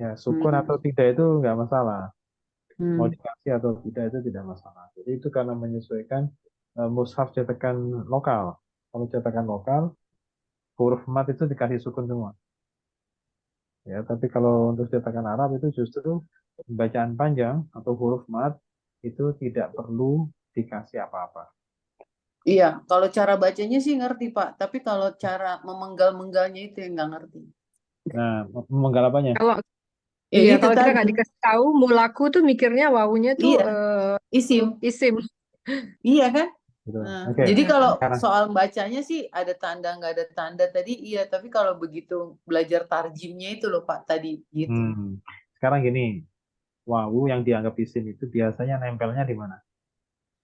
Ya, sukun atau Hmm, tidak itu nggak masalah. Mau hmm. dikasih atau tidak itu tidak masalah. Jadi itu karena menyesuaikan mushaf cetakan lokal. Kalau cetakan lokal, huruf mat itu dikasih sukun semua. Ya, tapi kalau untuk cetakan Arab itu justru bacaan panjang atau huruf mat itu tidak perlu dikasih apa-apa. Iya, kalau cara bacanya sih ngerti Pak, tapi kalau cara memenggal-menggalnya itu yang nggak ngerti. Nah, memenggal apanya? Kalau Ya iya, itu kalau kita tadi. nggak dikasih tahu, mulaku tuh mikirnya wawunya tuh Iya, isim. isim. Iya kan? Gitu. Nah, Oke, jadi kalau sekarang. soal bacanya sih ada tanda nggak ada tanda tadi iya, tapi kalau begitu belajar tarjimnya itu loh Pak tadi gitu. Sekarang gini, wawu yang dianggap isim itu biasanya nempelnya di mana?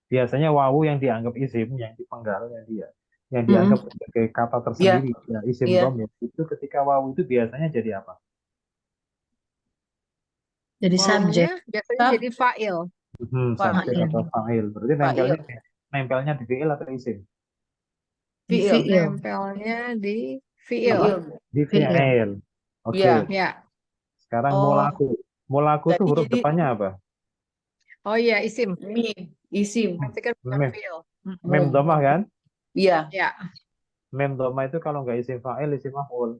Biasanya wawu yang dianggap isim, yang dipenggal, yang dianggap Mm-mm. sebagai kata Iya, tersendiri, ya isim iya. dhamir, itu ketika wawu itu biasanya jadi apa? Jadi subjek. Wawunya biasanya Sab, jadi fa'il. Pak, Subjek Fa'il. atau fa'il. Berarti Pak Il, nempelnya di fi'il atau isim? Di Fiil, fiil. Nempelnya di fi'il. Fiil. Di Fiil. fi'il. Oke, Iya. Ya. sekarang Oh, mulaku. Mulaku itu huruf jadi depannya apa? Oh iya, isim. isim. Berarti kan bukan Mem, fi'il. mem Hmm. domah kan? Iya, Ya, Mem domah itu kalau nggak isim fa'il, isim maf'ul.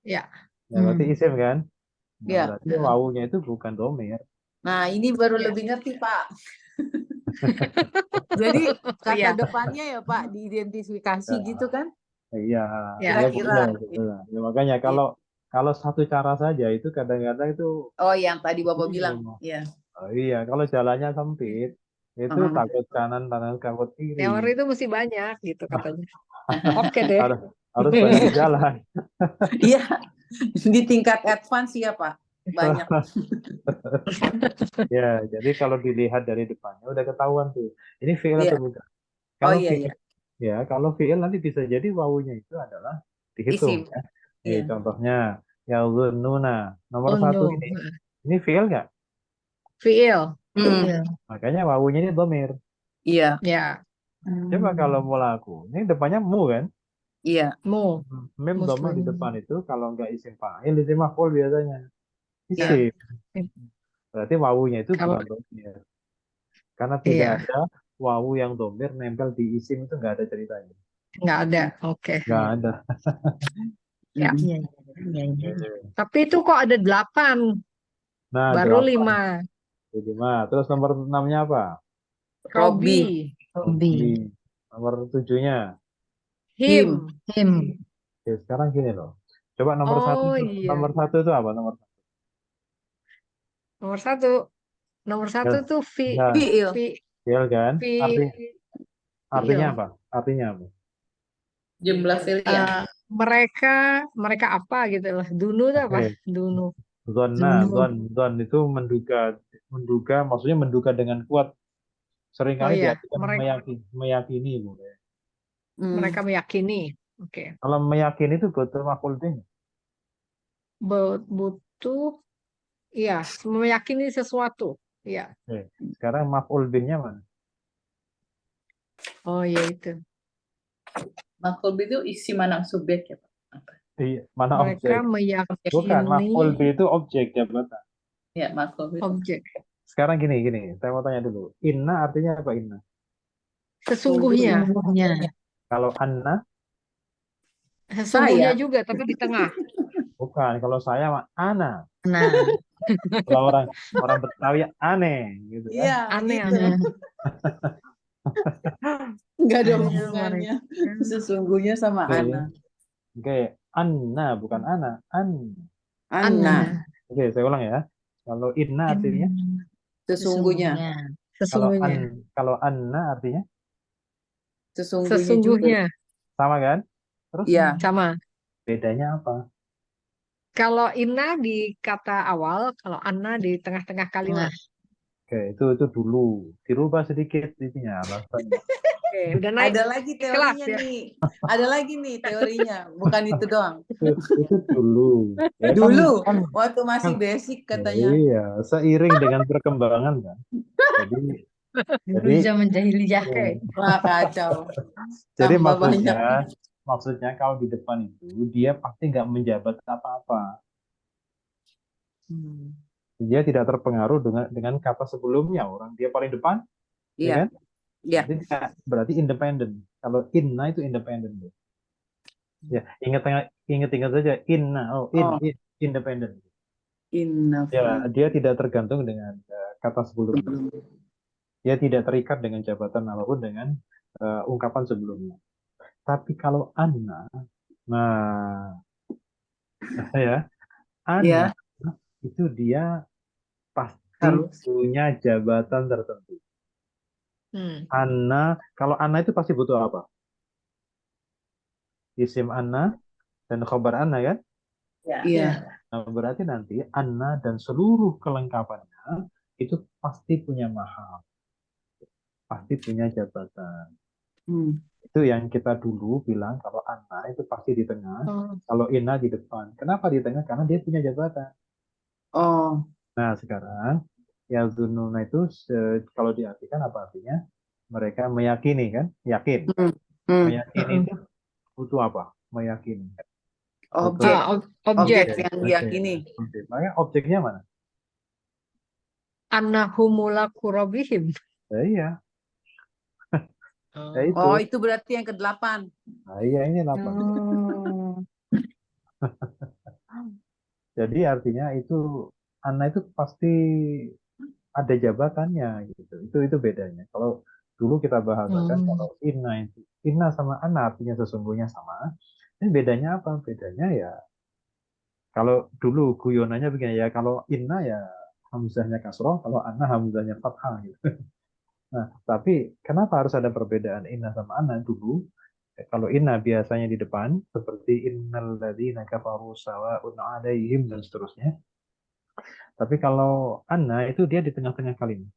ya. Ya, berarti Hmm. isim kan? Nah, iya. berarti wawunya itu bukan domir. Nah, ini baru Ya. lebih ngerti Pak. Jadi Oh kata ya, depannya ya Pak diidentifikasi gitu kan? Iya, ya. ya Kira-kira. boleh gitu lah. Ya, makanya Iya. kalau kalau satu cara saja itu kadang-kadang itu Oh, yang tadi Bapak bilang. bingung. Iya. Oh, iya, kalau jalannya sempit itu Heeh. takut kanan, takut kiri. Teori itu mesti banyak gitu katanya. Oke deh. Harus harus banyak di jalan. Iya, di tingkat advance ya Pak. Banyak. Ya, jadi kalau dilihat dari depannya udah ketahuan tuh. Ini fi'il Iya. atau bukan? Oh Kalau iya, fi'il iya. ya, kalau fi'il nanti bisa jadi wawunya itu adalah dihitung Isim. ya. Nih, Iya. contohnya ya nuna nomor Oh satu no. ini fi'il nggak? Fi'il. Hmm. Fiil. Makanya wawunya ini domir. Iya, Ya. Coba kalau Hmm. mulaku, ini depannya mu kan? iya. Mu. Mem domah di Muslim. depan itu kalau nggak isim fa'il, isim maf'ul biasanya. Iya. Isim. Berarti wawunya itu Kalau bukan domir. Karena tidak iya, ada wawu yang domir nempel di isim itu nggak ada ceritanya. nggak ada. Oke. Nggak ada. Ya. Mm. Iya, iya, iya, iya. Tapi itu kok ada 8, Nah, baru 8. 5. Jadi 5. Terus nomor 6-nya apa? Robi. Hobi. Nomor 7-nya. Him. Him. Oke, sekarang gini loh. Coba nomor satu, Oh iya, nomor satu itu apa? nomor 1. Nomor 1 Ya, tuh ya, Fiil. fiil kan? Fi, Artinya fiil. apa? Artinya apa? Jumlah fiil ya. Mereka apa gitu lah. Dunu itu apa? Oke, Dunu. Dulu. zon itu menduga, maksudnya menduga dengan kuat. Oh Seringkali ya, diartikan meyakini, Bu. Mm. mereka meyakini. Oke. Kalau meyakini itu betul maf'ul bih. Butuh, iya, meyakini sesuatu. Iya. Oke, sekarang maf'ul bihnya mana? Oh iya itu. Maf'ul bih itu isi mana subjek ya, Pak? Apa? Iya, mana Mereka objek? Bukan, maf'ul meyakini bih itu objek jabatan. Ya, maf'ul bih itu. objek. Sekarang gini, saya mau tanya dulu. Inna artinya apa inna? Sesungguhnya. Sesungguhnya. Kalau anna, Sesungguhnya Saya. juga, tapi di tengah. bukan. Kalau saya mah ana. Nah, Kalau orang Betawi aneh gitu kan. Iya, Aneh, gitu. aneh. Nggak ada Iya, hubungannya. mereka. Sesungguhnya sama Oke. Ana. Oke, anna bukan ana, Ana. Anna. Oke, saya ulang ya. Kalau inna artinya, Sesungguhnya. kalau Sesungguhnya. kalau anna artinya Sesungguhnya juga. Sesungguhnya. sama kan? Terus Iya. Sama. bedanya apa? Kalau inna di kata awal, kalau anna di tengah-tengah kalimat. Oke, itu dulu dirubah sedikit intinya alasannya. Oke, udah naik Ada lagi kelas teorinya ya. nih. Ada lagi nih teorinya. Bukan itu doang. Itu dulu. Ya kan, Dulu, kan, waktu masih kan, basic katanya. iya, seiring dengan perkembangan kan. Jadi dulu zaman jahiliyah. Oke. Wah, kacau. jadi Tambah banyak. maksudnya kalau di depan itu dia pasti nggak menjabat apa-apa. Dia tidak terpengaruh dengan kata sebelumnya. Orang dia paling depan, ya Iya. kan? Iya. Berarti independen. Kalau inna itu independen. Ya, ingat saja inna, independen. Inna. Ya, dia tidak tergantung dengan kata sebelumnya. Dia tidak terikat dengan jabatan apapun dengan ungkapan sebelumnya. Tapi kalau anna, nah ya, anna itu dia pasti punya jabatan tertentu. Anna, kalau anna itu pasti butuh apa? Isim anna dan khobar anna kan? Iya. Nah, berarti nanti anna dan seluruh kelengkapannya itu pasti punya mahal, pasti punya jabatan. Itu yang kita dulu bilang kalau anna itu pasti di tengah, kalau inna di depan. Kenapa di tengah? Karena dia punya jabatan. Nah, sekarang ya zununa itu kalau diartikan apa artinya? Mereka meyakini kan? Yakin. Meyakini itu butuh apa? Meyakini. Objek. Objek. Yang diyakini. Makanya objeknya mana? Annahumula kurabihim. Iya. Ya itu. Oh, itu berarti yang ke-8. Nah, iya ini 8. Jadi artinya itu anna itu pasti ada jabatannya gitu. Itu bedanya. Kalau dulu kita bahasakan kalau inna sama anna artinya sesungguhnya sama. Ini bedanya apa? Bedanya ya kalau dulu guyonannya begini ya, kalau inna ya hamzahnya kasroh, kalau anna hamzahnya fathah gitu. Nah, tapi kenapa harus ada perbedaan inna sama anna dulu? Kalau inna biasanya di depan, seperti innal ladzina kafaru sawa'un 'alaihim dan seterusnya. Tapi kalau anna itu dia di tengah-tengah kalimat.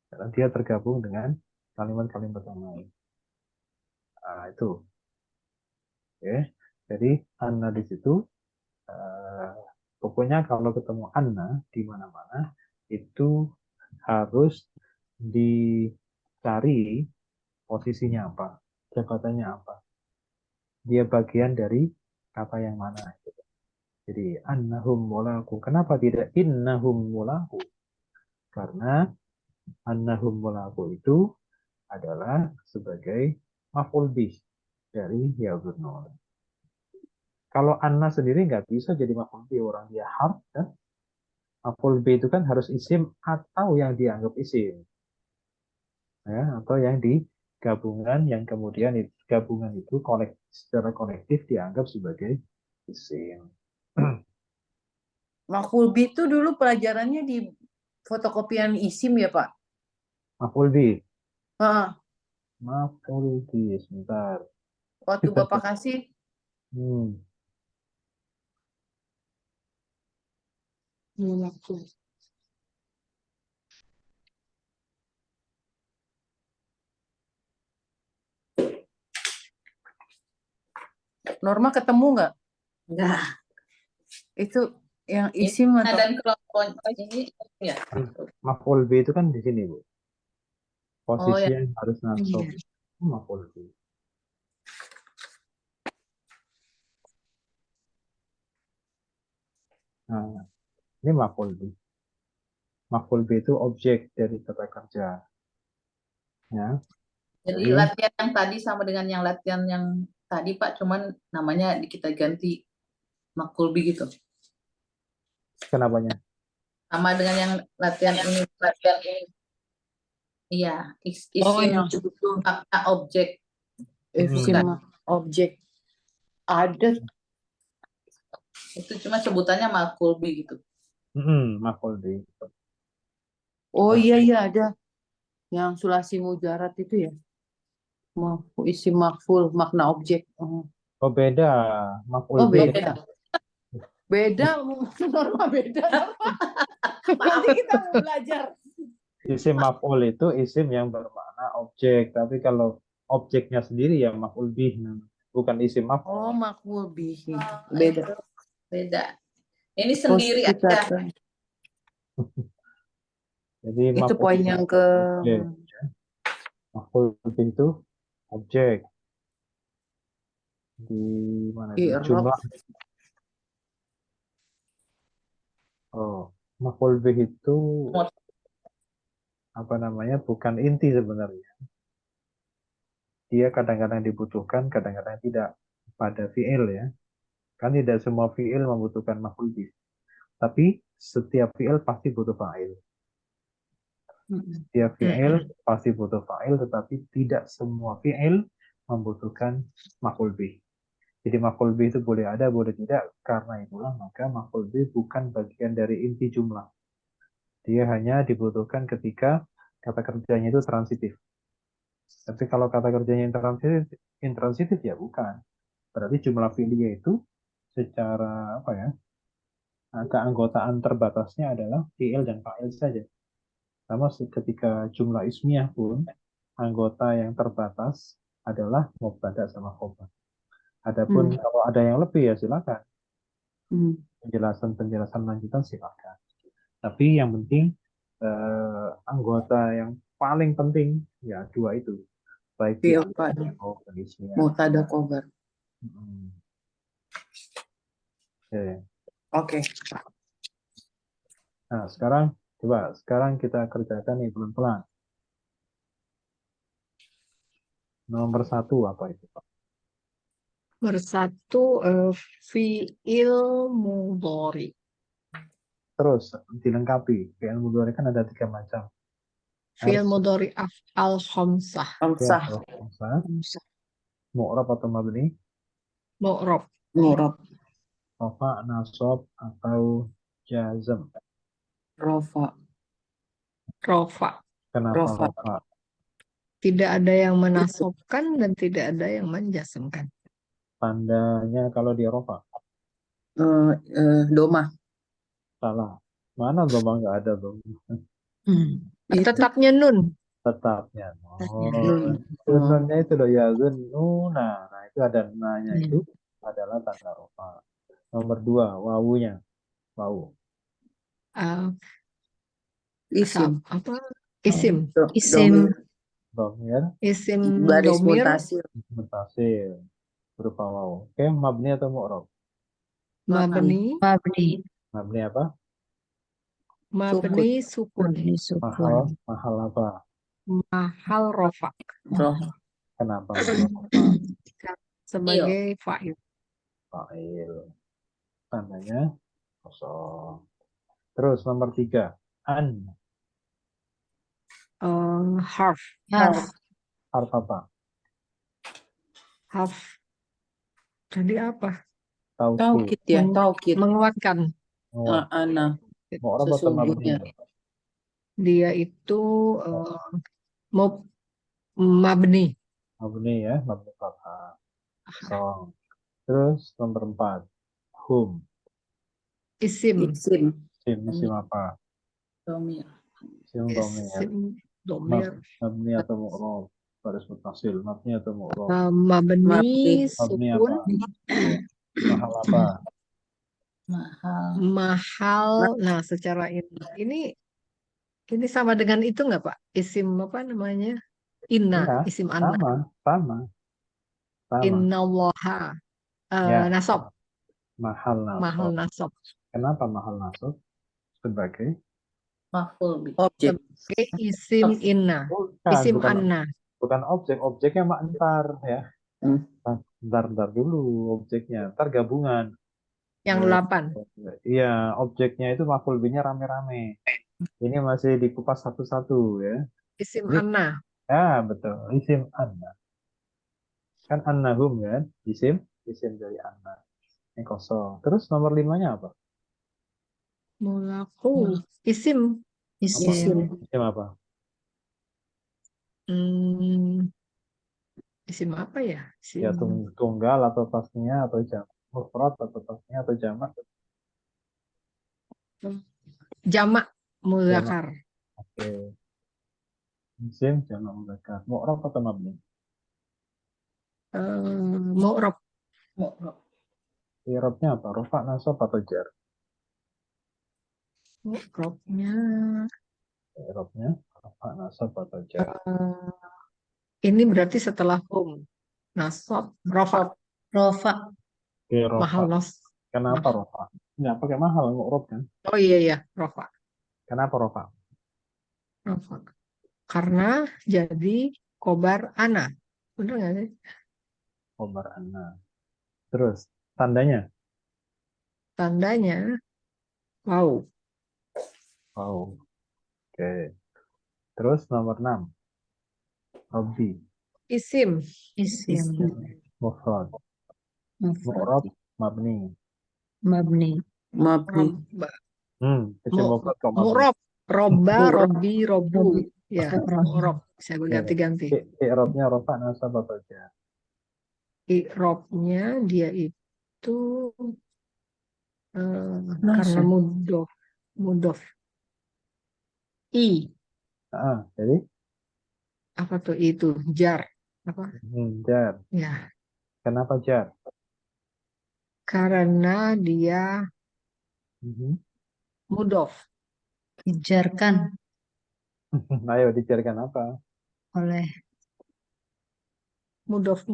Karena dia tergabung dengan kalimat-kalimat yang lain. Nah, itu. Oke. Jadi anna di situ pokoknya kalau ketemu anna di mana-mana itu harus dicari posisinya apa, jabatannya apa. Dia bagian dari kata yang mana. Jadi annahum mulaku. Kenapa tidak innahum mulaku? Karena annahum mulaku itu adalah sebagai maf'ul bih dari ya'dhunun. Kalau Anna sendiri nggak bisa jadi maf'ul bi, orang dia harf kan. Maf'ul bi itu kan harus isim atau yang dianggap isim. Ya, atau yang di gabungan yang kemudian gabungan itu secara kolektif dianggap sebagai isim. Maf'ul bi itu dulu pelajarannya di fotokopian isim ya, Pak? Maf'ul bi, Ah, maf'ul bi sebentar. waktu Bapak kasih, Hmm. Norma ketemu nggak? Enggak. Itu yang Ini isim atau dan kelompok ini ya. Maf'ul bi itu kan di sini, Bu. Posisi ya. yang harus nasab. Iya. Maf'ul bi. Nah, ini maf'ul bi. Maf'ul bi itu objek dari kata kerja. Ya. Jadi Jadi, latihan yang tadi sama dengan yang latihan yang tadi Pak, cuman namanya kita ganti maf'ul bi gitu. kenapanya? Sama dengan yang latihan ini. Iya, Oh, isim yang itu makna objek. isim objek ada. Itu cuma sebutannya maf'ul bi gitu. Maf'ul bi. Oh Nah, iya ada. Yang sulasi mujarad itu ya. Isim makful, makna objek. Oh, oh beda. Maf'ul oh bi beda. Beda, norma beda. Nanti kita mau belajar. isim maf'ul itu isim yang bermakna objek. Tapi kalau objeknya sendiri ya maf'ul bih, bukan isim Oh, maf'ul. makful bihi. Beda. Beda. Ini Oh, sendiri kita aja. tuh. Jadi Itu maf'ul poin bih yang itu ke objek. Maf'ul bih itu objek. Di mana di i'rab. jumlah. Oh, maf'ul bih itu apa namanya? Bukan inti sebenarnya. Dia kadang-kadang dibutuhkan, kadang-kadang tidak pada fi'il ya. Kan tidak semua fi'il membutuhkan maf'ul bih. Tapi setiap fi'il pasti butuh fa'il. Setiap fi'il pasti butuh fa'il, tetapi tidak semua fi'il membutuhkan maf'ul bih. Jadi maf'ul bih itu boleh ada, boleh tidak. Karena itulah maka maf'ul bih bukan bagian dari inti jumlah. Dia hanya dibutuhkan ketika kata kerjanya itu transitif. Tapi kalau kata kerjanya intransitif ya bukan. Berarti jumlah fi'ilnya itu secara apa ya? Keanggotaan terbatasnya adalah fi'il dan fa'il saja. Sama ketika jumlah ismiyah pun anggota yang terbatas adalah mubtada sama khobar. Adapun kalau ada yang lebih ya silakan. Penjelasan lanjutan silakan. Tapi yang penting anggota yang paling penting ya dua itu, baik Fi'il fi'il fa'il. maupun ismiyah. Mutada khobar. Oke. Oke. Nah sekarang kita kerjakan nih pelan-pelan. Nomor 1 apa itu Pak? Bersatu fiil mudhari. Terus dilengkapi. Fi'il mudhari kan ada 3 macam. Fiil mudhari af'al khamsah. Khamsah. Mu'rab atau mabni? Mu'rab. Murab. Rafa, nasab atau jazm? Rofa. Rofa. Kenapa Rafa. rafa? Tidak ada yang menasobkan dan tidak ada yang menjazmkan. Tandanya kalau di rafa? Doma. Salah. Mana doma nggak ada dong? Itu Tetapnya nun. Tetapnya. nun. Nunnya itu loh ya nuna. Nah itu ada nanya itu adalah tanda rafa. Nomor 2 wawunya. Wawu. Isim. Apa? Isim. Isim. Domir. Isim Baris domir. mutasil. Mutasil. Berupa wawu. Oke, mabni atau mu'rab? Mabni. Mabni. Mabni apa? Mabni sukun. Mabni sukun. Mahal apa? Mahal rofa. Kenapa? Sebagai fa'il. fa'il. Tandanya kosong. Terus nomor 3. An. Harf. Harf. Harf apa? Harf. Jadi apa? Taukid. Taukid ya, Meng- taukid. Menguatkan. Mu'rab. Ana, Mu'rab atau mabni? sesungguhnya. Dia itu mabni. Mabni ya, mabni fathah. Kosong. Terus nomor 4. Hum. Isim. Isim, Isim apa? domir. Isim dhamir. Isim domir. Mabni atau mu'rab? Baris mutasil. Mabni atau mu'rab? Mabni Mabni sukun. apa? Mahal apa? Mahal. Mahal. Nah, secara ini sama dengan itu nggak Pak? Isim apa namanya? Inna. Iya, Isim anna. sama. Innallaha. Ya, Nasab. mahal Mahal nasab. nasab. Kenapa mahal nasab? Sebagai Maf'ul bih. Objek. Sebagai isim inna. Isim bukan anna. bukan objeknya mak ntar ya. Hmm. Ntar dulu objeknya, ntar gabungan. Yang 8. Iya, objeknya itu maf'ul bihnya rame-rame. Ini masih dikupas satu-satu ya. Isim Ini- anna. Ya, betul. Isim anna. Kan annahum kan? Isim dari anna. Ini kosong. Terus nomor 5-nya apa? Mulaku. Isim. Isim. Isim apa? Isim apa ya? Ya Isim. tunggal atau tasnya atau jamak. Mufrad atau tasnya atau jamak. Jamak mudzakkar. Oke. Isim jamak mudzakkar. Mu'rab atau mabni? Mu'rab. Mu'rab. I'rabnya apa? Rafa, nasab atau jar? Mu'rabnya I'rabnya rafa, nasab atau jar? ini berarti setelah hum. Nasab, rafa. Rofa. Oke, rafa. Mahal nas. Kenapa rafa? Nggak pakai mahal, mu'rab kan? Oh iya, rafa. Kenapa rafa? Rafa. Karena jadi kobar ana. Bener nggak sih? Khobar anna. Terus, tandanya? Tandanya wow. Wow. Oke. Terus nomor 6. Robbi. Isim. Isim. Mufrad. Mufrad. Mu'rab, mabni. Mabni. Mabni. Isim mufrad kok mabni. Mu'rab. Roba, Mu'rab. robi, robu. Ya, Mu'rab. mu'rab. Saya berganti-ganti. I'rabnya rafa, nasab atau jar? I'rabnya dia itu karena mudof. Jadi Apa tuh itu? Jar. Apa? jar. Ya, Kenapa jar? karena dia mudof. Dijarkan Ayo dijarkan apa? oleh Mudof.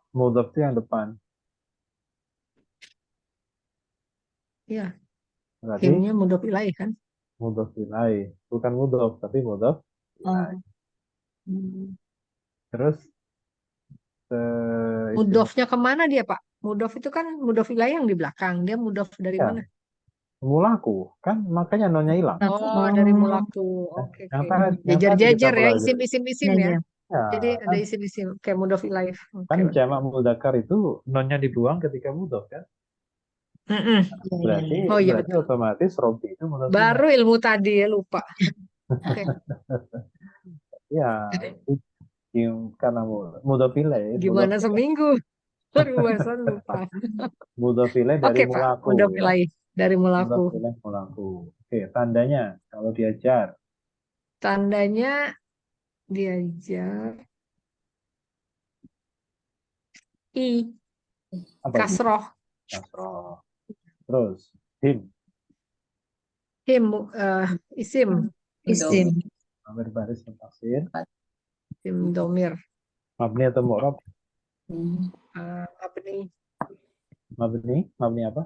Mudhaf itu yang depan. Ya, Berarti himnya mudof ilaih kan? mudhaf ilaih. Bukan mudhaf, tapi mudhaf ilaih. Terus isim- Mudofnya kemana dia Pak? Mudof itu kan mudof ilaih yang di belakang. Dia mudof dari Ya. mana? mulaku kan makanya nonnya hilang. Oh, dari mulaku. Oke. Yang tadi kita Jajar-jajar ya, belajar. isim-isim Ya, ya. ya. Ya, Jadi ada isim-isim kayak mudof ilaih. kan Oke. jamak mudzakkar itu nonnya dibuang ketika mudhaf kan? Mm-mm. Berarti Oh iya berarti betul. otomatis Robbi itu mudhaf ilaih. Baru ilmu tadi ya lupa. Oke. Ya, karena mudhaf ilaih. Gimana seminggu? Baru bahasan lupa. Mudhaf ilaih dari Oke Pak, mulaku. mudof Ya. ilaih dari Mudhaf mulaku. ilaih mulaku. Oke, tandanya kalau diajar Tandanya diajar i apa itu? kasroh. Kasroh. Terus him Him isim Isim. amir baris mutasil isim domir. mabni atau mu'rab? Mabni Mabni apa?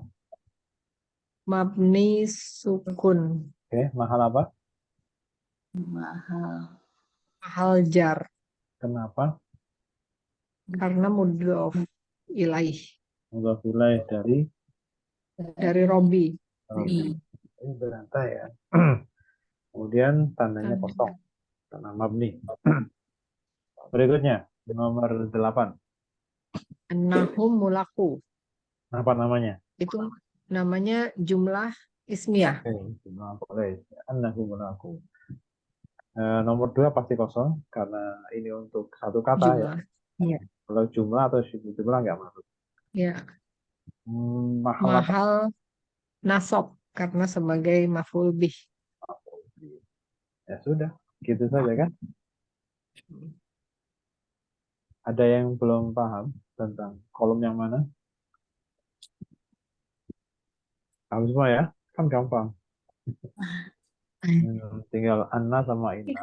mabni sukun. Oke, mahal apa? Mahal. Mahal jar Kenapa? karena mudof. ilaih mudhof ilaih dari Robi. Oke. Ini berantai ya. Kemudian tandanya Tanda. kosong, tanda mabni. Berikutnya nomor 8. Annahum mulaku. Apa namanya? Itu namanya jumlah ismiyah. Oke, jumlah boleh. Annahu munaku. Nomor 2 pasti kosong karena ini untuk satu kata ya. Jumlah. Iya. Kalau jumlah atau syibu jumlah nggak masuk. Ya. Mahal apa? Mahal nasob karena sebagai maf'ul bih. Ya sudah, gitu saja kan. Ada yang belum paham tentang kolom yang mana? Paham semua ya? Kan gampang. Tinggal Anna sama Ina.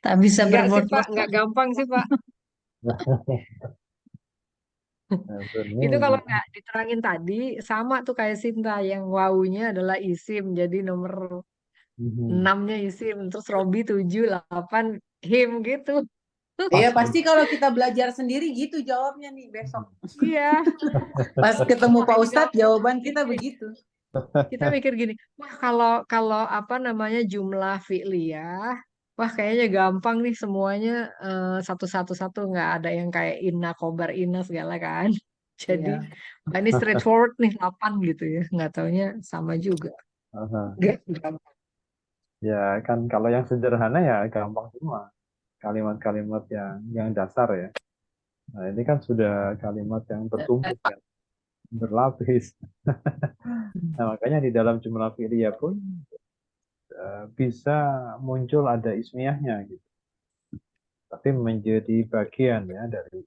Tak bisa Enggak sih berbuat Pak, enggak gampang sih Pak. Itu kalau nggak diterangin tadi sama tuh kayak Sinta yang wawunya adalah isim jadi nomor 6-nya isim terus Robi 7, 8 him gitu. Iya, pasti kalau kita belajar sendiri gitu jawabnya nih besok. Iya, Pas ketemu Pak Ustadz jawaban kita begitu. kita mikir gini, wah kalau apa namanya jumlah fi'liyah, wah kayaknya gampang nih semuanya satu-satu nggak ada yang kayak inna, khobar inna segala kan. Jadi Iya. wah, ini straightforward nih 8 gitu ya, nggak taunya sama juga. Nggak gampang. Ya kan kalau yang sederhana ya gampang semua. Kalimat-kalimat yang dasar ya. Nah ini kan sudah kalimat yang bertumpuk kan, berlapis. Nah makanya di dalam jumlah fi'liyah pun bisa muncul ada ismiyahnya gitu. Tapi menjadi bagian ya dari.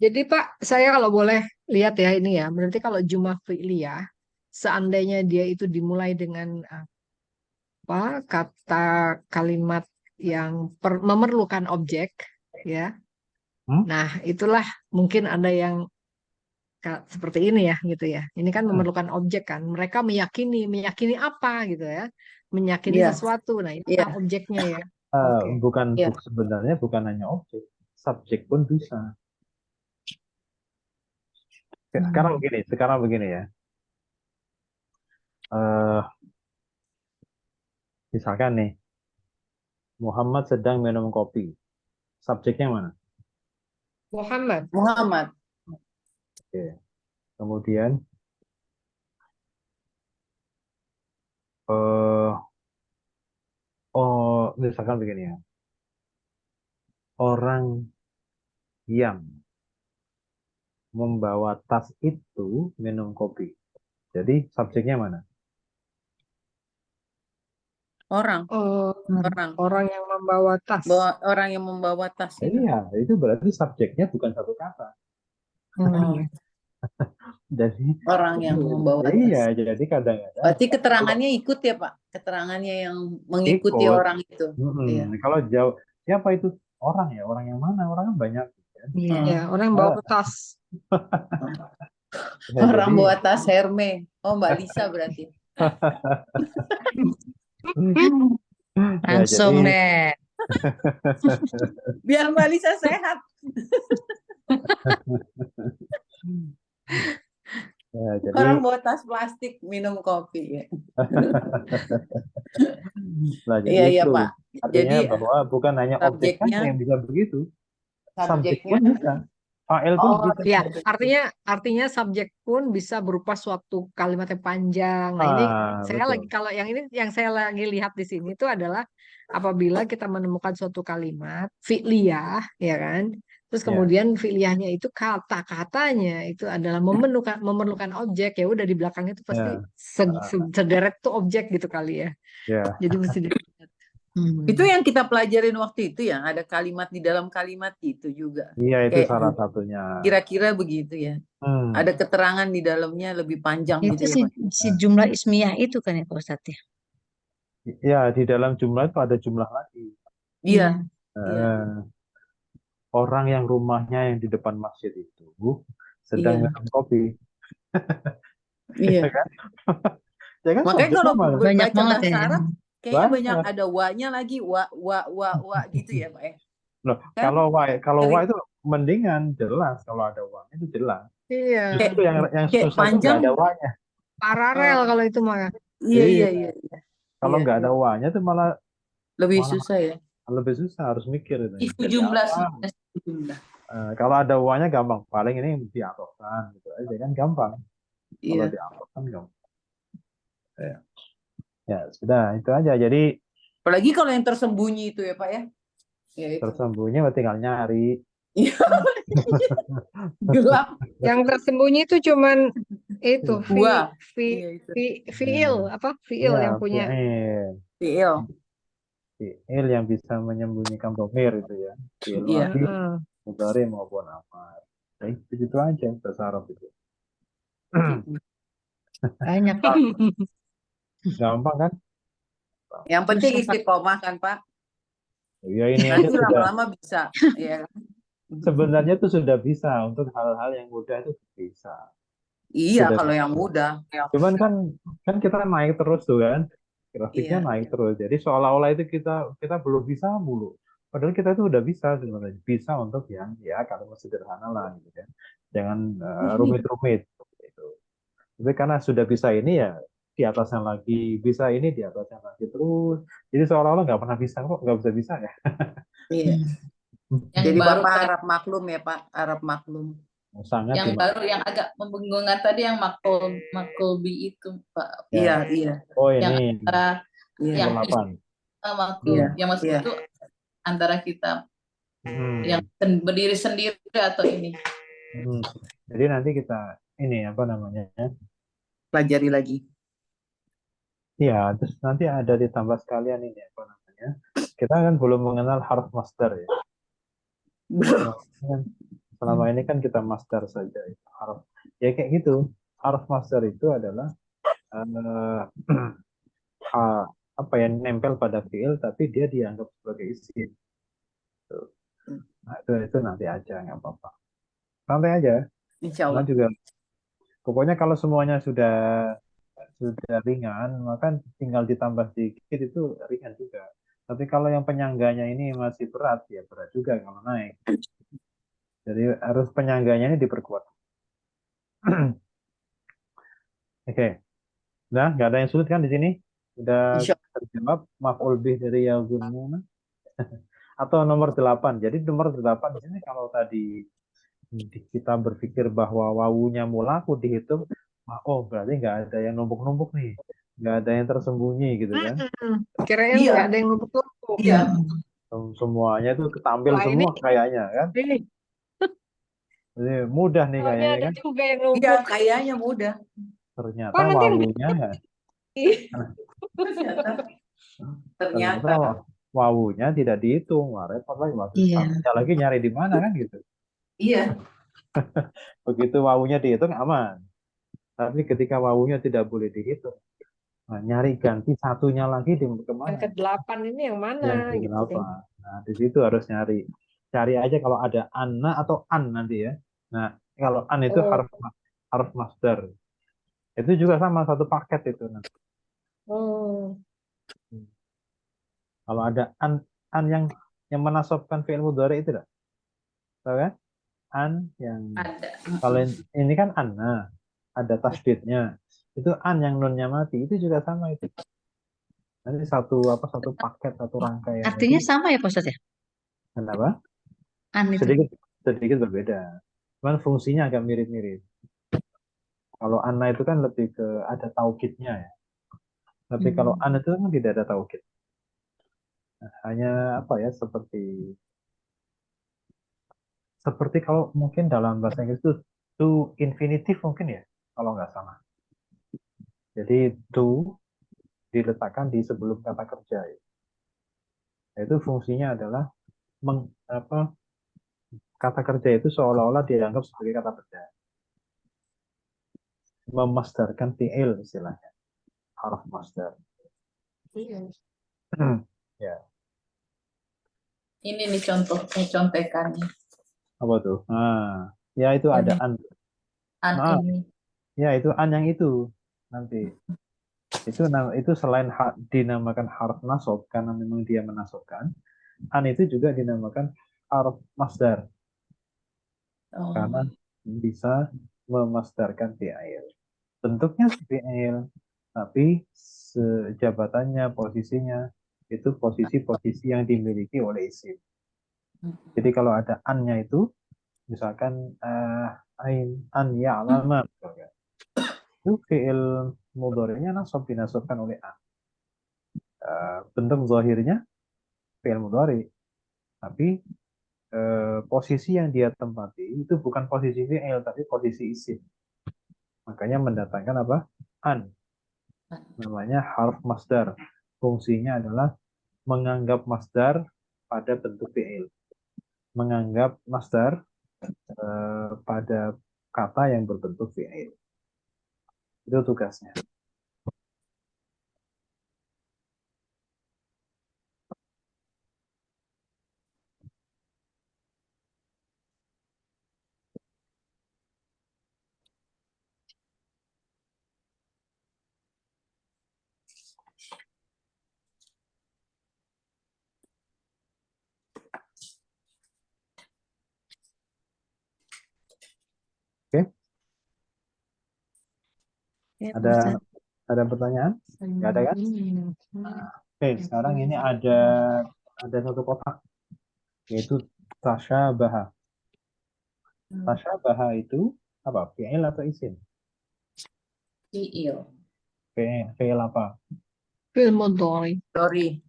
Jadi Pak, saya kalau boleh lihat ya ini ya, berarti kalau jumlah fi'liyah, seandainya dia itu dimulai dengan apa kata kalimat yang memerlukan objek, ya. Nah, itulah mungkin ada yang seperti ini ya, gitu ya. Ini kan memerlukan objek kan. Mereka meyakini apa gitu ya, meyakini Iya. sesuatu. Nah, itu Iya. objeknya ya. Bukan Iya. sebenarnya bukan hanya objek, subjek pun bisa. Sekarang begini ya. Misalkan nih, Muhammad sedang minum kopi. Subjeknya mana? Muhammad. Oke. Kemudian misalkan begini ya. Orang yang membawa tas itu minum kopi. Jadi subjeknya mana? Orang Orang yang membawa tas. orang yang membawa tas itu. Iya, itu berarti subjeknya bukan satu kata. Iya. Jadi Orang yang membawa tas. iya, jadi kadang-kadang. Berarti keterangannya ikut ya Pak? Keterangannya yang mengikuti Ikut. orang itu. Iya. Kalau jauh, siapa itu orang ya? Orang yang mana? Orang kan banyak. Kan? Iya, orang yang bawa tas. Ya, Orang jadi- bawa tas Hermes. Oh, Mbak Lisa berarti. Langsung jadi- deh. Biar Mbak Lisa sehat. Ya, jadi Orang bawa tas plastik minum kopi ya. Nah, jadi Iya, iya, itu Pak. artinya Jadi, bahwa bukan hanya objek subjeknya- saja yang bisa begitu, subjek Subjeknya pun bisa, fa'il pun Oh, bisa. Ya, artinya subjek pun bisa berupa suatu kalimat yang panjang. Nah, ini saya Betul. lagi kalau yang ini yang saya lagi lihat di sini itu adalah apabila kita menemukan suatu kalimat fi'liyah, ya kan? Terus Ya. kemudian fi'liyahnya itu kata-katanya itu adalah memerlukan objek, ya udah di belakangnya itu pasti sederet tuh objek gitu kali ya. Ya. Jadi mesti dilihat. itu yang kita pelajarin waktu itu ya, ada kalimat di dalam kalimat itu juga. Iya, itu Kayak salah satunya. Kira-kira begitu ya. Hmm. Ada keterangan di dalamnya lebih panjang Itu gitu ya, si, Pak. si jumlah ismiyah itu kan ya Pak Ustadz ya? Ya, di dalam jumlah itu ada jumlah lagi. Iya. Orang yang rumahnya yang di depan masjid itu sedang Iya. minum kopi. Iya. kan? Ya kan, Makanya subjeknya kalau mana? Banyak baca banget bahasa ya. Arab kayaknya Banyak. banyak ada wa-nya lagi, wa gitu ya, Pak ya. Loh, Kan? kalau wa itu mendingan jelas kalau ada uangnya itu jelas. Iya, Justru yang Kayak susah itu nggak panjang. ada uangnya. paralel Oh, kalau itu mah. iya Iya, iya iya. kalau Iya, nggak ada iya. uangnya itu malah Lebih malah susah ya. lebih susah, harus mikir itu Ibu jadi jumlah apa. sih, jumlah. Kalau ada uangnya gampang, paling ini diatorkan gitu aja kan gampang. Kalau Iya. diatorkan gampang. Ya, ya sudah itu aja. Jadi Apalagi kalau yang tersembunyi itu ya Pak ya. Ya itu. tersembunyi tinggal nyari. Iya, gelap. Yang tersembunyi itu cuman itu Gua. vi, Iya itu. Fiil apa Fiil Ya, yang punya. PL. fiil yang bisa menyembunyikan domir itu ya. Fiil Iya. madi, Heeh. mudhari maupun amar. Begitu aja bahasa Arab itu. Banyak, Pak. Gampang kan? Yang penting Susah, Pak. istiqomah kan Pak. Ya ini aja Nanti sudah lama-lama bisa. Iya. sebenarnya itu sudah bisa untuk hal-hal yang mudah itu bisa. Iya Sudah kalau bisa. yang mudah. Cuman kan kita naik terus tuh kan. Grafiknya Iya. naik terus. Jadi seolah-olah itu kita belum bisa mulu. Padahal kita itu udah bisa sebenarnya. Bisa untuk yang ya kalau sederhana lah gitu kan. Jangan rumit-rumit gitu. Tapi karena sudah bisa ini ya di atasnya lagi, bisa ini di atasnya lagi terus. Jadi seolah-olah nggak pernah bisa kok, nggak bisa ya. Iya. Yang Jadi baru Bapak kan, harap maklum ya Pak, harap maklum. Sangat yang dimaklumi. baru yang agak membingungkan tadi yang makulbi itu Pak. Iya, iya. Oh Yang ini antara Iya. yang nomor 8. makul, Iya, yang maksud iya. itu antara kita Hmm. yang berdiri sendiri atau ini. Hmm. Jadi nanti kita ini apa namanya? Pelajari lagi. Ya, terus nanti ada ditambah sekalian ini apa namanya? Kita kan belum mengenal harf master ya. Selama ini kan kita master saja ya, harf. Ya kayak gitu. Harf master itu adalah apa ya nempel pada fiil tapi dia dianggap sebagai isim. Nah, itu nanti aja nggak apa-apa. Santai aja. Insya Nah Allah. juga pokoknya kalau semuanya sudah ringan, maka tinggal ditambah sedikit itu ringan juga. Tapi kalau yang penyangganya ini masih berat, ya berat juga kalau naik. Jadi harus penyangganya ini diperkuat. Oke. Nah, nggak ada yang sulit kan di sini? Udah Insya terjawab maf'ul bih dari yazunnuna atau nomor 8. Jadi nomor 8 ini kalau tadi kita berpikir bahwa wawunya mulaku dihitung, oh berarti nggak ada yang numpuk-numpuk nih. Nggak ada yang tersembunyi gitu kan. Kirain Iya. nggak ada yang numpuk-numpuk. Iya. Semuanya itu ketampil Wah, semua kayaknya kan. ini Jadi mudah nih soalnya kayaknya ada kan. juga yang Iya, numpuk. kayaknya mudah. Ternyata Pak, nanti wawunya Ternyata. wawunya tidak dihitung. Wah, repot lagi waktu Iya. satunya lagi nyari di mana kan gitu. Iya. Begitu wawunya dihitung aman. Tapi ketika wawunya tidak boleh dihitung, nah, nyari ganti satunya lagi di yang kemana? ke-8 ini yang mana Yang gitu kenapa? kan. Nah, di situ harus nyari. Cari aja kalau ada anna atau an nanti ya. Nah, kalau an itu Oh. harf masdar. Itu juga sama satu paket itu nanti. Oh. Kalau ada an yang menasobkan fi'il mudhari itu dah. Tahu kan? An yang Ada. kalau ini kan anna ada tasdidnya. Itu an yang nunnya mati itu juga sama itu. Nanti satu paket satu rangkaian. Artinya itu. sama ya, Pak Ustadz ya? Kenapa? An itu. Sedikit berbeda. Cuman fungsinya agak mirip-mirip. Kalau anna itu kan lebih ke ada taukidnya ya. Tapi kalau an itu kan tidak ada taukid. Nah, hanya apa ya seperti kalau mungkin dalam bahasa Inggris itu to infinitive mungkin ya kalau nggak salah. Jadi to diletakkan di sebelum kata kerja. Ya. Itu fungsinya adalah kata kerja itu seolah-olah dianggap sebagai kata kerja. Memasdarkan fi'il istilahnya. Harf masdar. Iya. Ya. Ini nih contekannya. Apa tuh? Nah, ya itu ada an. Nah, Ini. ya itu an yang itu nanti. Itu selain dinamakan harf nasab karena memang dia menasobkan, an itu juga dinamakan harf masdar. karena Oh, bisa memasdarkan fi'il. Bentuknya fi'il, tapi jabatannya, posisinya itu posisi-posisi yang dimiliki oleh isim. Jadi kalau ada an-nya itu, misalkan an ya'lama, misalkan. Itu fi'il mudhari'nya nasab, dinasabkan oleh an. Bentuk zahirnya fi'il mudhari, tapi posisi yang dia tempati itu bukan posisi fi'il, tapi posisi isim. Makanya mendatangkan apa? An. Namanya harf masdar. Fungsinya adalah menganggap masdar pada bentuk fi'il. Menganggap masdar pada kata yang berbentuk fi'il. Itu tugasnya. Oke, Ya, Pak ada Ustadz. ada pertanyaan? Nggak ada kan? Oke, sekarang ini ada satu kotak, yaitu tasyabaha. Tasyabaha itu apa? Fi'il atau isim? fi'il. Fi'il apa? Fi'il mudhari. Sorry.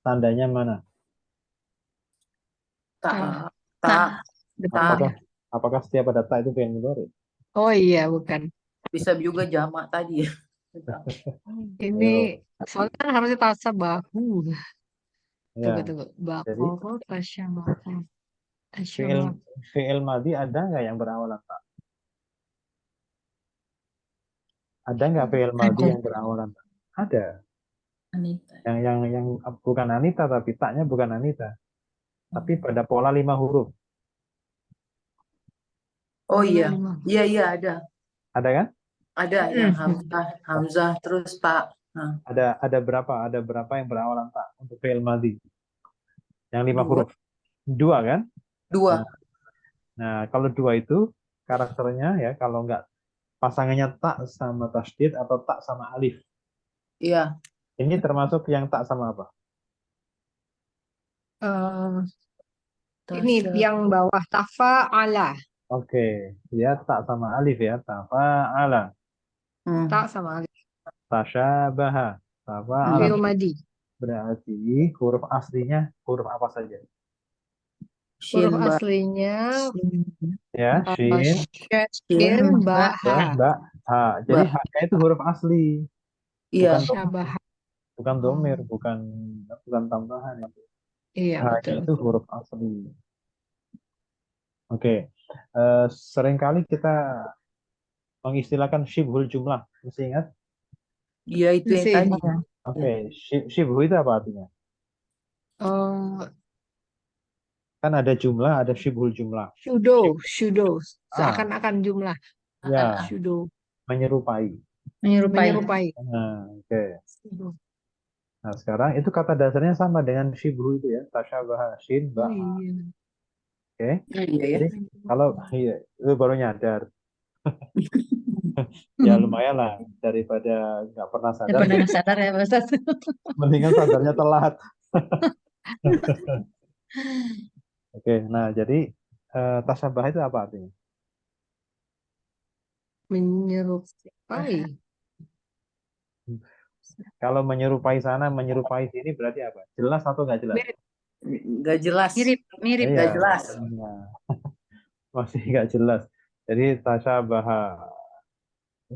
Tandanya mana? Tak. Ah, Tak. Tak. Apakah Depannya. apakah setiap ada ta itu fi'il mudhari? Oh iya, bukan. Bisa juga jamak tadi ya. Ini Ayo, soalnya kan harusnya tasabahu. Tunggu, ya. tunggu. Jadi Bakoro tasyabahu. fi'il Tasyabahu. fi'il madi ada nggak yang berawalan ta? Ada nggak fi'il madi Ada. yang berawalan ta? Ada. Anita. Yang bukan Anita, tapi taknya bukan Anita, tapi pada pola 5 huruf. Oh Pola iya. 5. Iya, iya ada. Ada kan? Ada yang Hamzah terus tak. Nah, Ada berapa? Ada berapa yang berawalan ta untuk fi'il madi? Yang 5 dua. huruf. Dua kan? Dua. Nah, nah, kalau dua itu karakternya ya, kalau nggak pasangannya tak sama tasdid atau tak sama alif. Iya. Ini termasuk yang tak sama apa? Ini Tasya. yang bawah tafa'ala. Oke, ya tak sama alif ya. Tafa'ala, Hmm. Tak sama alif. tasyabaha, tafa'ala. Fi'il madi. Berarti huruf aslinya huruf apa saja? Shin, Huruf ba. aslinya Ya, shin, shin, ba, Ba. ha. mbak, ha. Jadi Ba. haknya itu huruf asli, Iya. bukan Syabaha. bukan domir, bukan tambahan itu. Iya, Haknya betul. itu huruf asli. Oke, seringkali kita mengistilahkan syibhul jumlah. Mesti ingat? Iya itu yang Mesin. tadi. Oke, syibhu itu apa artinya? Oh, Kan ada jumlah, ada syibhul jumlah. Syudo. Ah, Seakan-akan jumlah. ya, Syudo. menyerupai. Menyerupai. Menyerupai. Nah, oke. Syudo. Nah, sekarang itu kata dasarnya sama dengan syibhu itu ya, tasyabaha, shin, Oh ba. iya. Oke. Iya ya. Jadi kalau iya, itu baru nyadar. Ya lumayan lah daripada nggak pernah sadar, Daripada nggak sadar ya Pak Ustadz. mendingan sadarnya telat. Oke, nah jadi tasabah itu apa artinya? Menyerupai. Kalau menyerupai sana, menyerupai sini berarti apa? Jelas atau nggak jelas? Mirip. Nggak jelas. Mirip. Iya, Nggak jelas. nah, masih nggak jelas. Jadi tasabah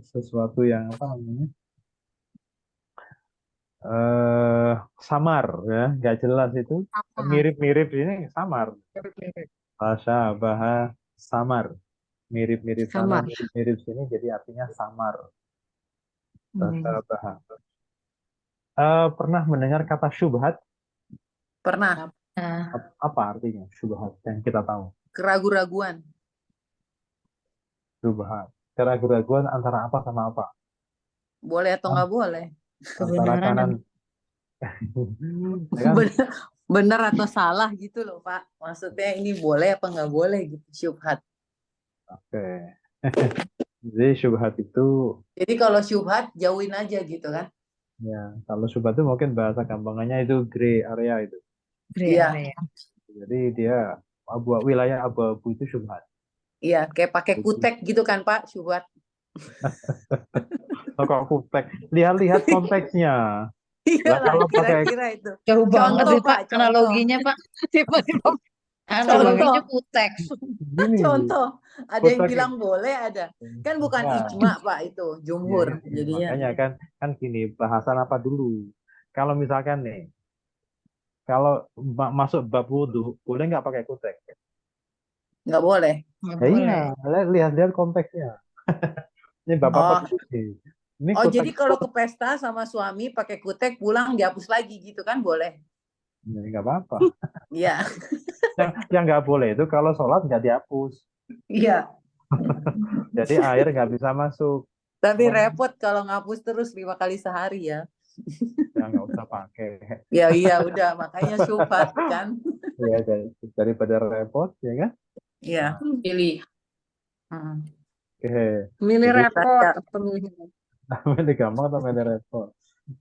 sesuatu yang apa namanya? Samar ya, nggak jelas itu. Apa? Mirip-mirip ini samar. Mirip. Tasabah samar. Mirip-mirip sana, Samar. mirip-mirip sini, jadi artinya samar. Tasabah. Pernah mendengar kata syubhat? Pernah. Nah, Apa artinya syubhat yang kita tahu? Keraguan-raguan. Syubhat. Keraguan-raguan antara apa sama apa? Boleh atau nggak boleh? Antara kebenaran dan kanan. Ya kan? Benar, benar atau salah gitu loh Pak. Maksudnya ini boleh apa nggak boleh gitu syubhat. Oke. Jadi syubhat itu, Jadi kalau syubhat jauhin aja gitu kan. ya, kalau syubhat itu mungkin bahasa gampangannya itu gray area itu. Gray Iya, area. Jadi dia wilayah abu-abu itu syubhat. iya kayak pakai Itu. kutek gitu kan Pak, syubhat. Oh, kok kutek? Lihat-lihat konteksnya. Iya Lah lah, kalau pakai kira-kira itu. Jauh banget Contoh sih Pak Pak, contoh. analoginya Pak. Tiba-tiba Analoginya kutek. gini, Contoh, ada yang kutek. bilang boleh, ada. Kan bukan Nah, ijma Pak itu, ya, jumhur. ini, Jadinya makanya kan gini, bahasan apa dulu? Kalau misalkan nih, kalau masuk bab wudhu, boleh nggak pakai kutek? nggak boleh. Nggak Ya iya, boleh. lihat konteksnya. Ini bab apa Oh, dulu nih? Ini oh kutek jadi kalau ke pesta sama suami pakai kutek pulang dihapus lagi gitu kan boleh? ya, nggak apa-apa. Iya, Yang nggak boleh itu kalau sholat nggak dihapus. iya. Jadi air nggak bisa masuk. Tapi Kalau repot kalau ngapus terus 5 kali sehari ya. ya nggak usah pakai. Ya iya udah makanya syubhat kan. Ya daripada repot, ya kan? Iya. Pilih. Hmm. Oke. milih Jadi repot Saya atau milih milih gampang atau milih repot?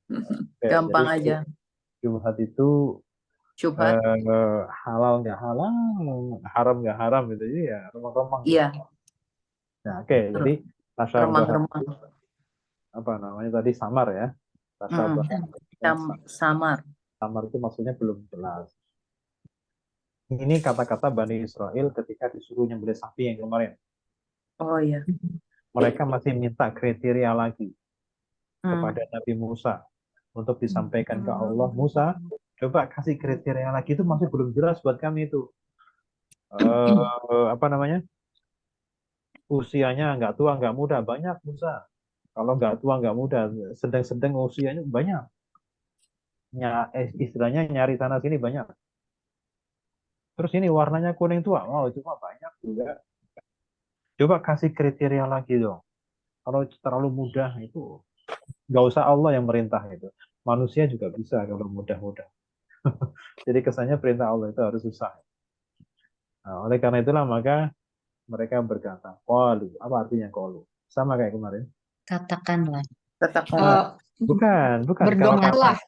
Oke, gampang jadi aja. Jumat itu Syubhat. halal nggak halal, haram nggak haram gitu. Jadi ya remang-remang gitu. Iya, Nah, oke. Jadi tasyabah remang-remang. apa namanya tadi samar ya. Tasyabah Samar. samar itu maksudnya belum jelas. Ini kata-kata Bani Israel ketika disuruh nyembelih sapi yang kemarin. Oh iya. Mereka masih minta kriteria lagi Hmm. kepada Nabi Musa untuk disampaikan ke Allah. Musa, coba kasih kriteria lagi, itu masih belum jelas buat kami itu. Apa namanya? Usianya nggak tua nggak muda banyak Musa. Kalau nggak tua nggak muda, sedang-sedang usianya banyak. Istilahnya nyari tanah sini banyak. Terus ini warnanya kuning tua, wow itu mah banyak juga. Coba kasih kriteria lagi dong. Kalau terlalu mudah itu nggak usah Allah yang merintah itu. Manusia juga bisa kalau mudah-mudah. Jadi kesannya perintah Allah itu harus susah. Nah, oleh karena itulah maka mereka berkata, qalu. Apa artinya qalu? Sama kayak kemarin. Katakanlah. Katakan. Bukan kalau berdoalah. kata.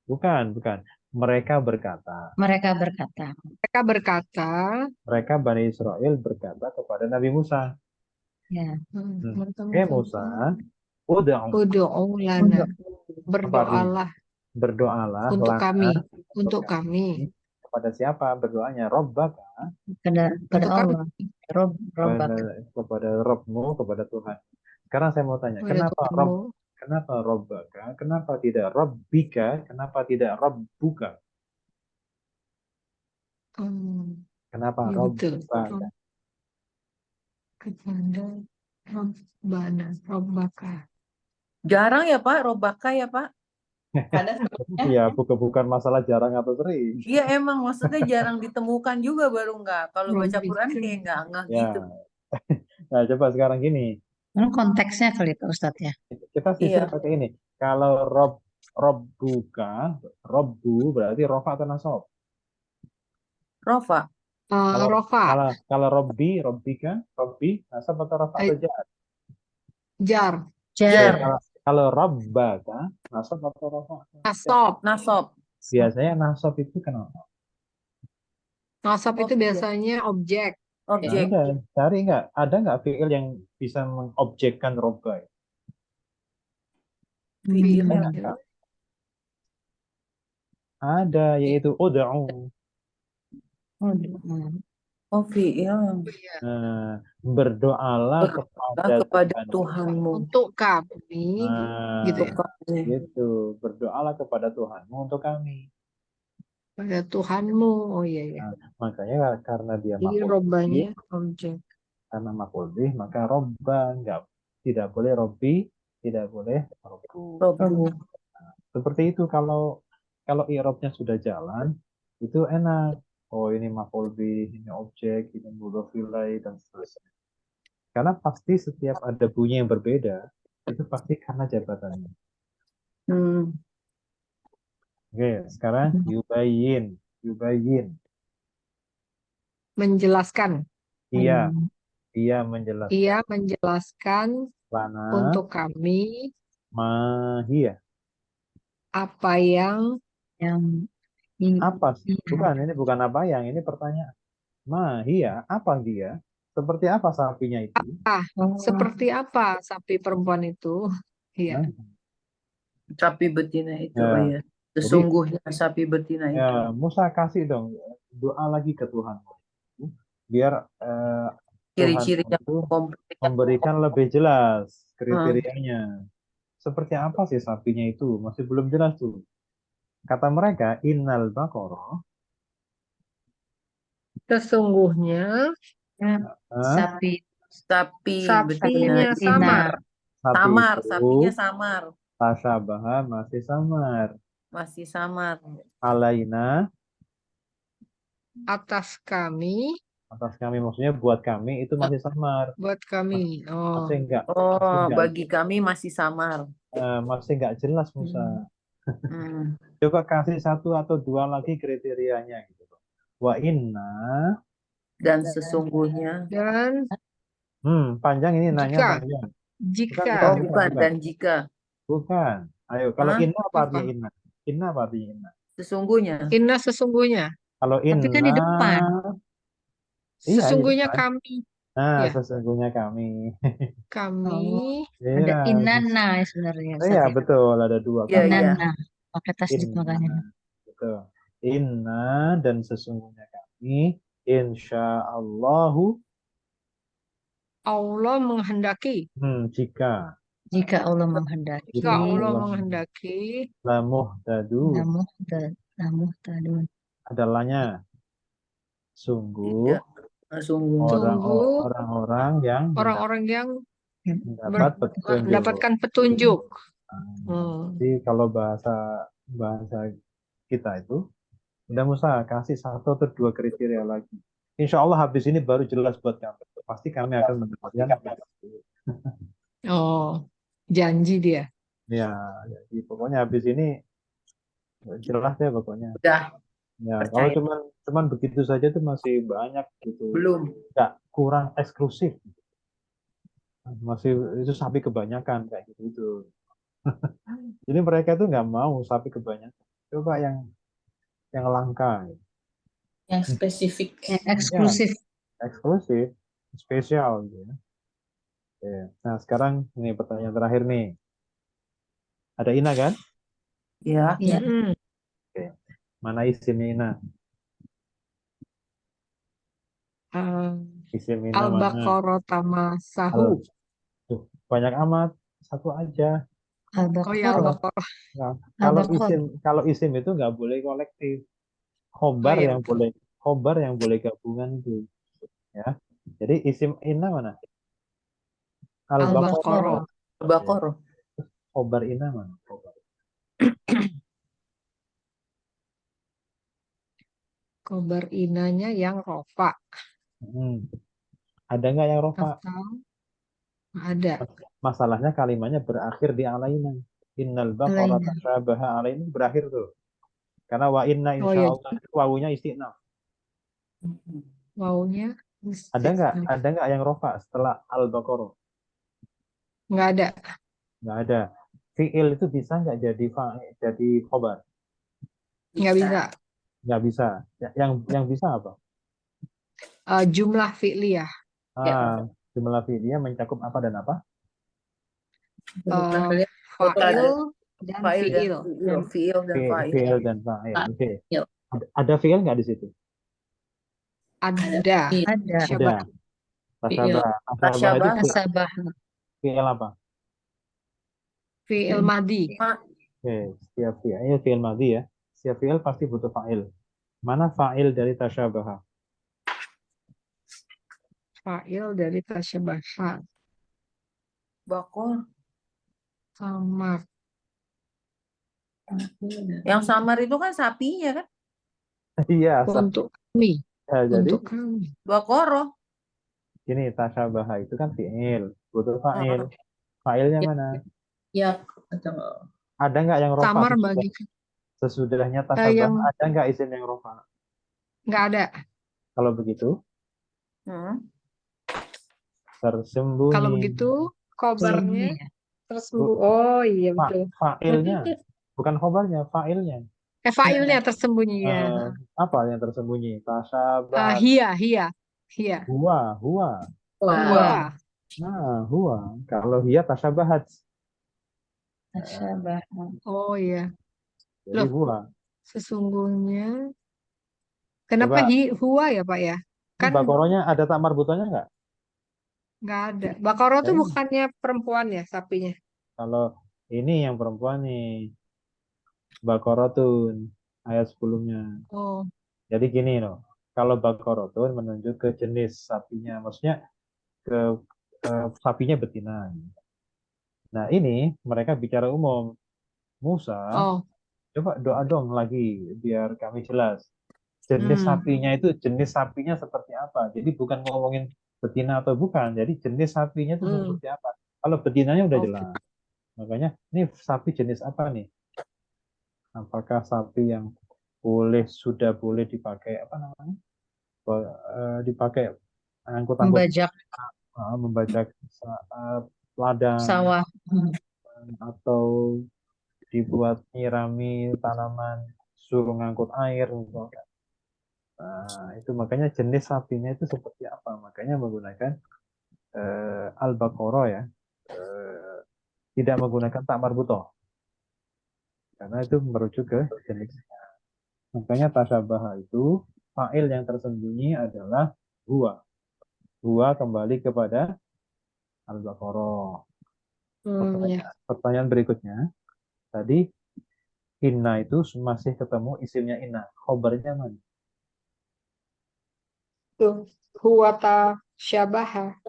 Bukan. Mereka berkata. Mereka berkata. Mereka berkata, Mereka Bani Israel berkata kepada Nabi Musa. Ya. Oke Musa, udah Ud'u lana, berdoalah berdoalah untuk lana, kami, untuk kami, kepada siapa berdoanya? Robbaka, Pada untuk kami, Allah. Robbak. kepada Robmu, kepada Tuhan. Sekarang saya mau tanya, kepada Tuhanmu. kenapa Robbaka, kenapa tidak Robbika, kenapa tidak Robbuka, kenapa Ya betul. Robbaka? Kepada Robbana, Robbaka. Jarang ya Pak, robaka ya Pak. Ada sebabnya. Iya, bukan masalah jarang atau sering. Iya emang maksudnya jarang ditemukan juga baru nggak. Kalau baca Quran Robbika. kayak nggak Ya, gitu. nah coba sekarang gini, Ini konteksnya kali Pak Ustadz ya. kita sisir Iya. pakai ini. Kalau Robbuka, Robbu berarti rofa atau nasab. Rofa. Kalau Rofa, kalau Robbika, Robbi, nasab atau rofa atau jar? jar, Oke, Jar. kalau Robbaka, nasab atau rofa? nasab. Nasab. Biasanya nasab itu kenapa? Nasab itu Objek. biasanya objek. Nah, Objek. udah, cari nggak? Ada nggak fiil yang bisa mengobjekkan robba? Fiilnya. Ada, yaitu ud'u. Oh fiil. Nah, berdoalah Kepada Tuhan. Tuhanmu. Untuk kami, Nah, gitu ya. gitu. Berdoalah kepada Tuhanmu untuk kami. Pada Tuhanmu. Oh iya iya. Nah, makanya karena dia Jadi maf'ul robbanya bih, objek. karena maf'ul bih, maka robba tidak boleh robbi, tidak boleh robbu. Robbu. Seperti itu kalau i'rabnya sudah jalan, itu enak. Oh ini maf'ul bih, ini objek, ini mudhof ilaih dan seterusnya. Karena pasti setiap ada bunyi yang berbeda, itu pasti karena jabatannya. Oke, sekarang yubayin. Yubayin. Menjelaskan. Iya, Hmm. dia menjelaskan. Ia menjelaskan Lana untuk kami mahia. apa yang Yang ini, Apa sih? iya. Bukan, ini bukan apa yang, ini pertanyaan. Mahia, apa dia? Seperti apa sapinya itu? Oh, seperti apa sapi perempuan itu. Iya. Nah, Sapi betina itu, ya, oh ya. jadi Sesungguhnya sapi betina itu. ya, Musa kasih dong doa lagi ke Tuhan. Biar Tuhan Ciri-ciri yang itu komplit. memberikan lebih jelas Ah, kriterianya. Seperti apa sih sapinya itu? Masih belum jelas tuh. Kata mereka, innal baqarah, Sesungguhnya sapi sapi betina sapinya itu. samar. sapi Samar, itu sapinya samar. tasyabaha masih samar. Masih samar. Alaina, Atas kami, atas kami maksudnya buat kami itu masih samar. buat kami. Oh, Masih enggak, masih Oh, enggak, bagi kami masih samar. masih enggak jelas Musa. Hmm. Coba kasih satu atau dua lagi kriterianya gitu. Wa inna, Dan sesungguhnya. dan panjang ini nanya jika, panjang. Bukan, jika, Oh, bukan, bukan. bukan. Dan jika. Bukan. Ayo, kalau Hah? inna apa apa? artinya inna? Inna apa artinya inna? Sesungguhnya. Inna sesungguhnya, Kalau tapi kan di inna, depan. iya di sesungguhnya depan. kami, Nah, ya, sesungguhnya kami. kami Oh, ada Iya, inana sebenarnya iya Ustaz ya. betul. Ada dua Iya, kata. iya. Inana pakai tasdid Inna, makanya. betul. Inna dan sesungguhnya kami, insya Allahu, Allah menghendaki. jika Jika Allah menghendaki, Jika Allah Allah menghendaki, lamuhtadun, namuhtadun. adalahnya sungguh Iya. Sungguh. sungguh orang-orang yang orang-orang yang mendapat petunjuk. mendapatkan petunjuk. Nah, jadi kalau bahasa bahasa kita itu, udah Musa kasih satu atau dua kriteria lagi. Insya Allah habis ini baru jelas buat kami. Pasti kami akan mendapatkan. Oh, janji dia. Ya, jadi pokoknya habis ini jelas ya pokoknya. Udah. Ya, kalau Percaya. cuman begitu saja tuh masih banyak gitu. Belum. Nggak, kurang eksklusif. Masih itu sapi kebanyakan kayak gitu. Jadi mereka tuh nggak mau sapi kebanyakan. Coba yang langka, Yang spesifik. Yang ya, eksklusif. eksklusif, spesial gitu ya. Oke. Nah, sekarang ini pertanyaan terakhir nih. Ada Ina kan? Ya. Iya. Mm-mm. Oke. Mana isimnya Ina? Isim Ina mana? Al-Baqarah tamasahu. Tuh, banyak amat. Satu aja. Oh ya, Al-Baqarah. Al-Baqarah. Nah, kalau Al-Baqarah. isim itu nggak boleh kolektif. Oh Khobar ya, yang betul. boleh gabungan itu. Ya. Jadi isim Ina mana? Al-Baqarah. Al-Baqarah. Bakoro. Khobar Ina mana? Khobar. Khobar inanya yang rofa. Ada nggak yang rofa? Atau ada. Masalahnya kalimatnya berakhir di alaina. Innal baqara Alaina. tasyabaha alaina berakhir tuh. Karena wa inna Oh insya ya, Allah itu wawunya istiqnaf. maunya Ada nggak yang rofa setelah al-baqarah? nggak ada. Nggak ada. Fi'il itu bisa nggak jadi khobar? Nggak bisa. Nggak bisa. Yang bisa apa? Jumlah fi'liyah. Jumlah fi'ilnya mencakup apa dan apa? Fa'il dan Fa'il dan fi'il. fi'il. Fi'il dan fa'il. Fi'il dan fa'il. Oke. Fa'il. Ada fi'il nggak di situ? Ada. Ada. Syabah. Ada. Tasabah. Tasabah itu Tasyabah. Nasabah. fi'il apa? Fi'il madi. Oke, setiap fi'il madhi ya. Setiap fi'il pasti butuh fa'il. Mana fa'il dari tasyabaha? Fa'il dari tasyabaha. Bakor. Samar. Yang samar itu kan sapinya kan? Iya, Untuk kami. ya, jadi Untuk kami. Bakoro. gini tasyabaha itu kan fi'il, butuh fa'il. Fa'ilnya Ya. mana? Ya, Ada nggak yang rofa? Samar di situ? bagi Sesudahnya yang tasabah ada nggak isim yang rofa? nggak ada. Kalau begitu Hmm. Kalau tersembunyi. begitu Sebelumnya khobarnya ya. tersembunyi. Oh iya betul. Fa'ilnya, bukan khobarnya, fa'ilnya. Fa'ilnya tersembunyi ya. Eh, apa yang tersembunyi? Tasabah. Hia. Huwa. Wah. Huwa. Nah, huwa. Kalau hiya tasabahat. Tasyabah. Oh iya. Jadi Loh, huwa. sesungguhnya. Kenapa Coba huwa ya Pak ya? ini Kan bakoronya ada tak marbutonya nggak? nggak ada. Bakoro tuh Kayaknya. bukannya perempuan ya sapinya? Kalau ini yang perempuan nih, bakorotun ayat sebelumnya. Oh. Jadi gini loh, kalau bakorotun menunjuk ke jenis sapinya, maksudnya ke sapinya betina. Nah ini mereka bicara umum. Musa, Oh. coba doa dong lagi biar kami jelas. Jenis sapinya itu jenis sapinya seperti apa? Jadi bukan ngomongin betina atau bukan. Jadi jenis sapinya itu Hmm. seperti apa? Kalau betinanya udah Oke. jelas. Makanya ini sapi jenis apa nih? Apakah sapi yang sudah boleh dipakai apa namanya? Dipakai angkut-angkut Membajak membajak ladang sawah. atau dibuat nyirami tanaman, suruh ngangkut air misalkan. Nah, itu makanya jenis sapinya itu seperti apa? Makanya menggunakan al-baqarah ya. Tidak menggunakan tak marbutoh. Karena itu merujuk ke jenisnya. Makanya tasyabaha itu fa'il yang tersembunyi adalah huwa. Huwa kembali kepada al-baqarah. Ya. Pertanyaan berikutnya. Tadi inna itu masih ketemu isimnya inna. Khobarnya mana? Tuh. Huwa tasyabaha.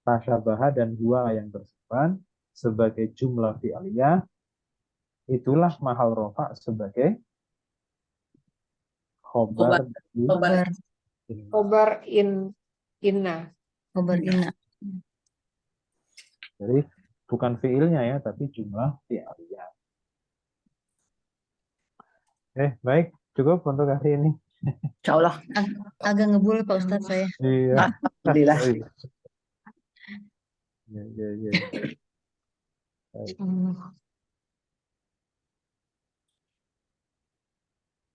Tasyabaha dan huwa yang tersimpan sebagai jumlah fi'aliyah. Itulah mahal rofa sebagai khobar dari Khobar. inna. Khobar inna. Khobar inna. Jadi bukan fiilnya ya, tapi jumlah fi'aliyah. Baik, cukup untuk hari ini. Insya Allah. Agak ngebul Pak Ustadz saya. Iya. Alhamdulillah. Iya. Baik.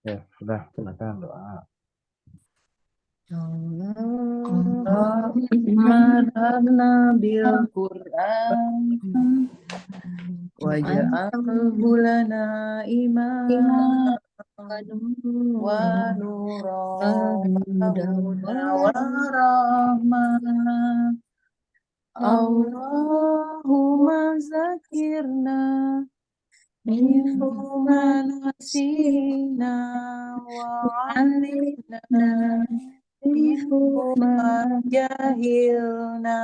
Ya, sudah, silakan doa. Allahumma bil Qur'an waj'alhu lana imaman wa nuran wa rahmah. Allahumma zakirna minhuma nasina wa alimna minhuma jahilna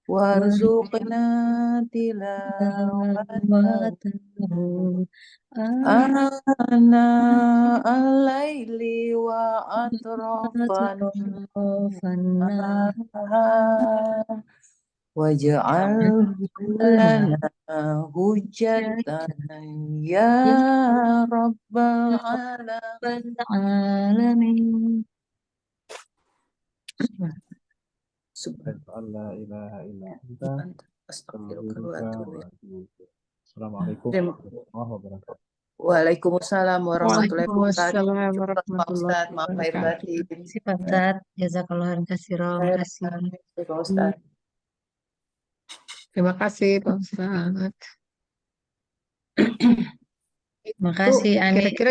warzuqna tilawatahu ana al-laili wa atrafan waj'alhu lana hujjatan ya rabbal alamin. La ilaha illa anta Astagfirullah wa atubu ilaik. Assalamualaikum Terima- warahmatullahi wabarakatuh. Waalaikumsalam warahmatullahi wabarakatuh. Waalaikumsalam Pak warahmatullahi Ustadz, maaf lahir wabarakatuh. batin. Terima kasih Pak Ustadz. Jazakallah khairan katsiran. Terima kasih. Pak Ustadz. Terima kasih Pak Ustadz. Terima kasih Ani. Kira-kira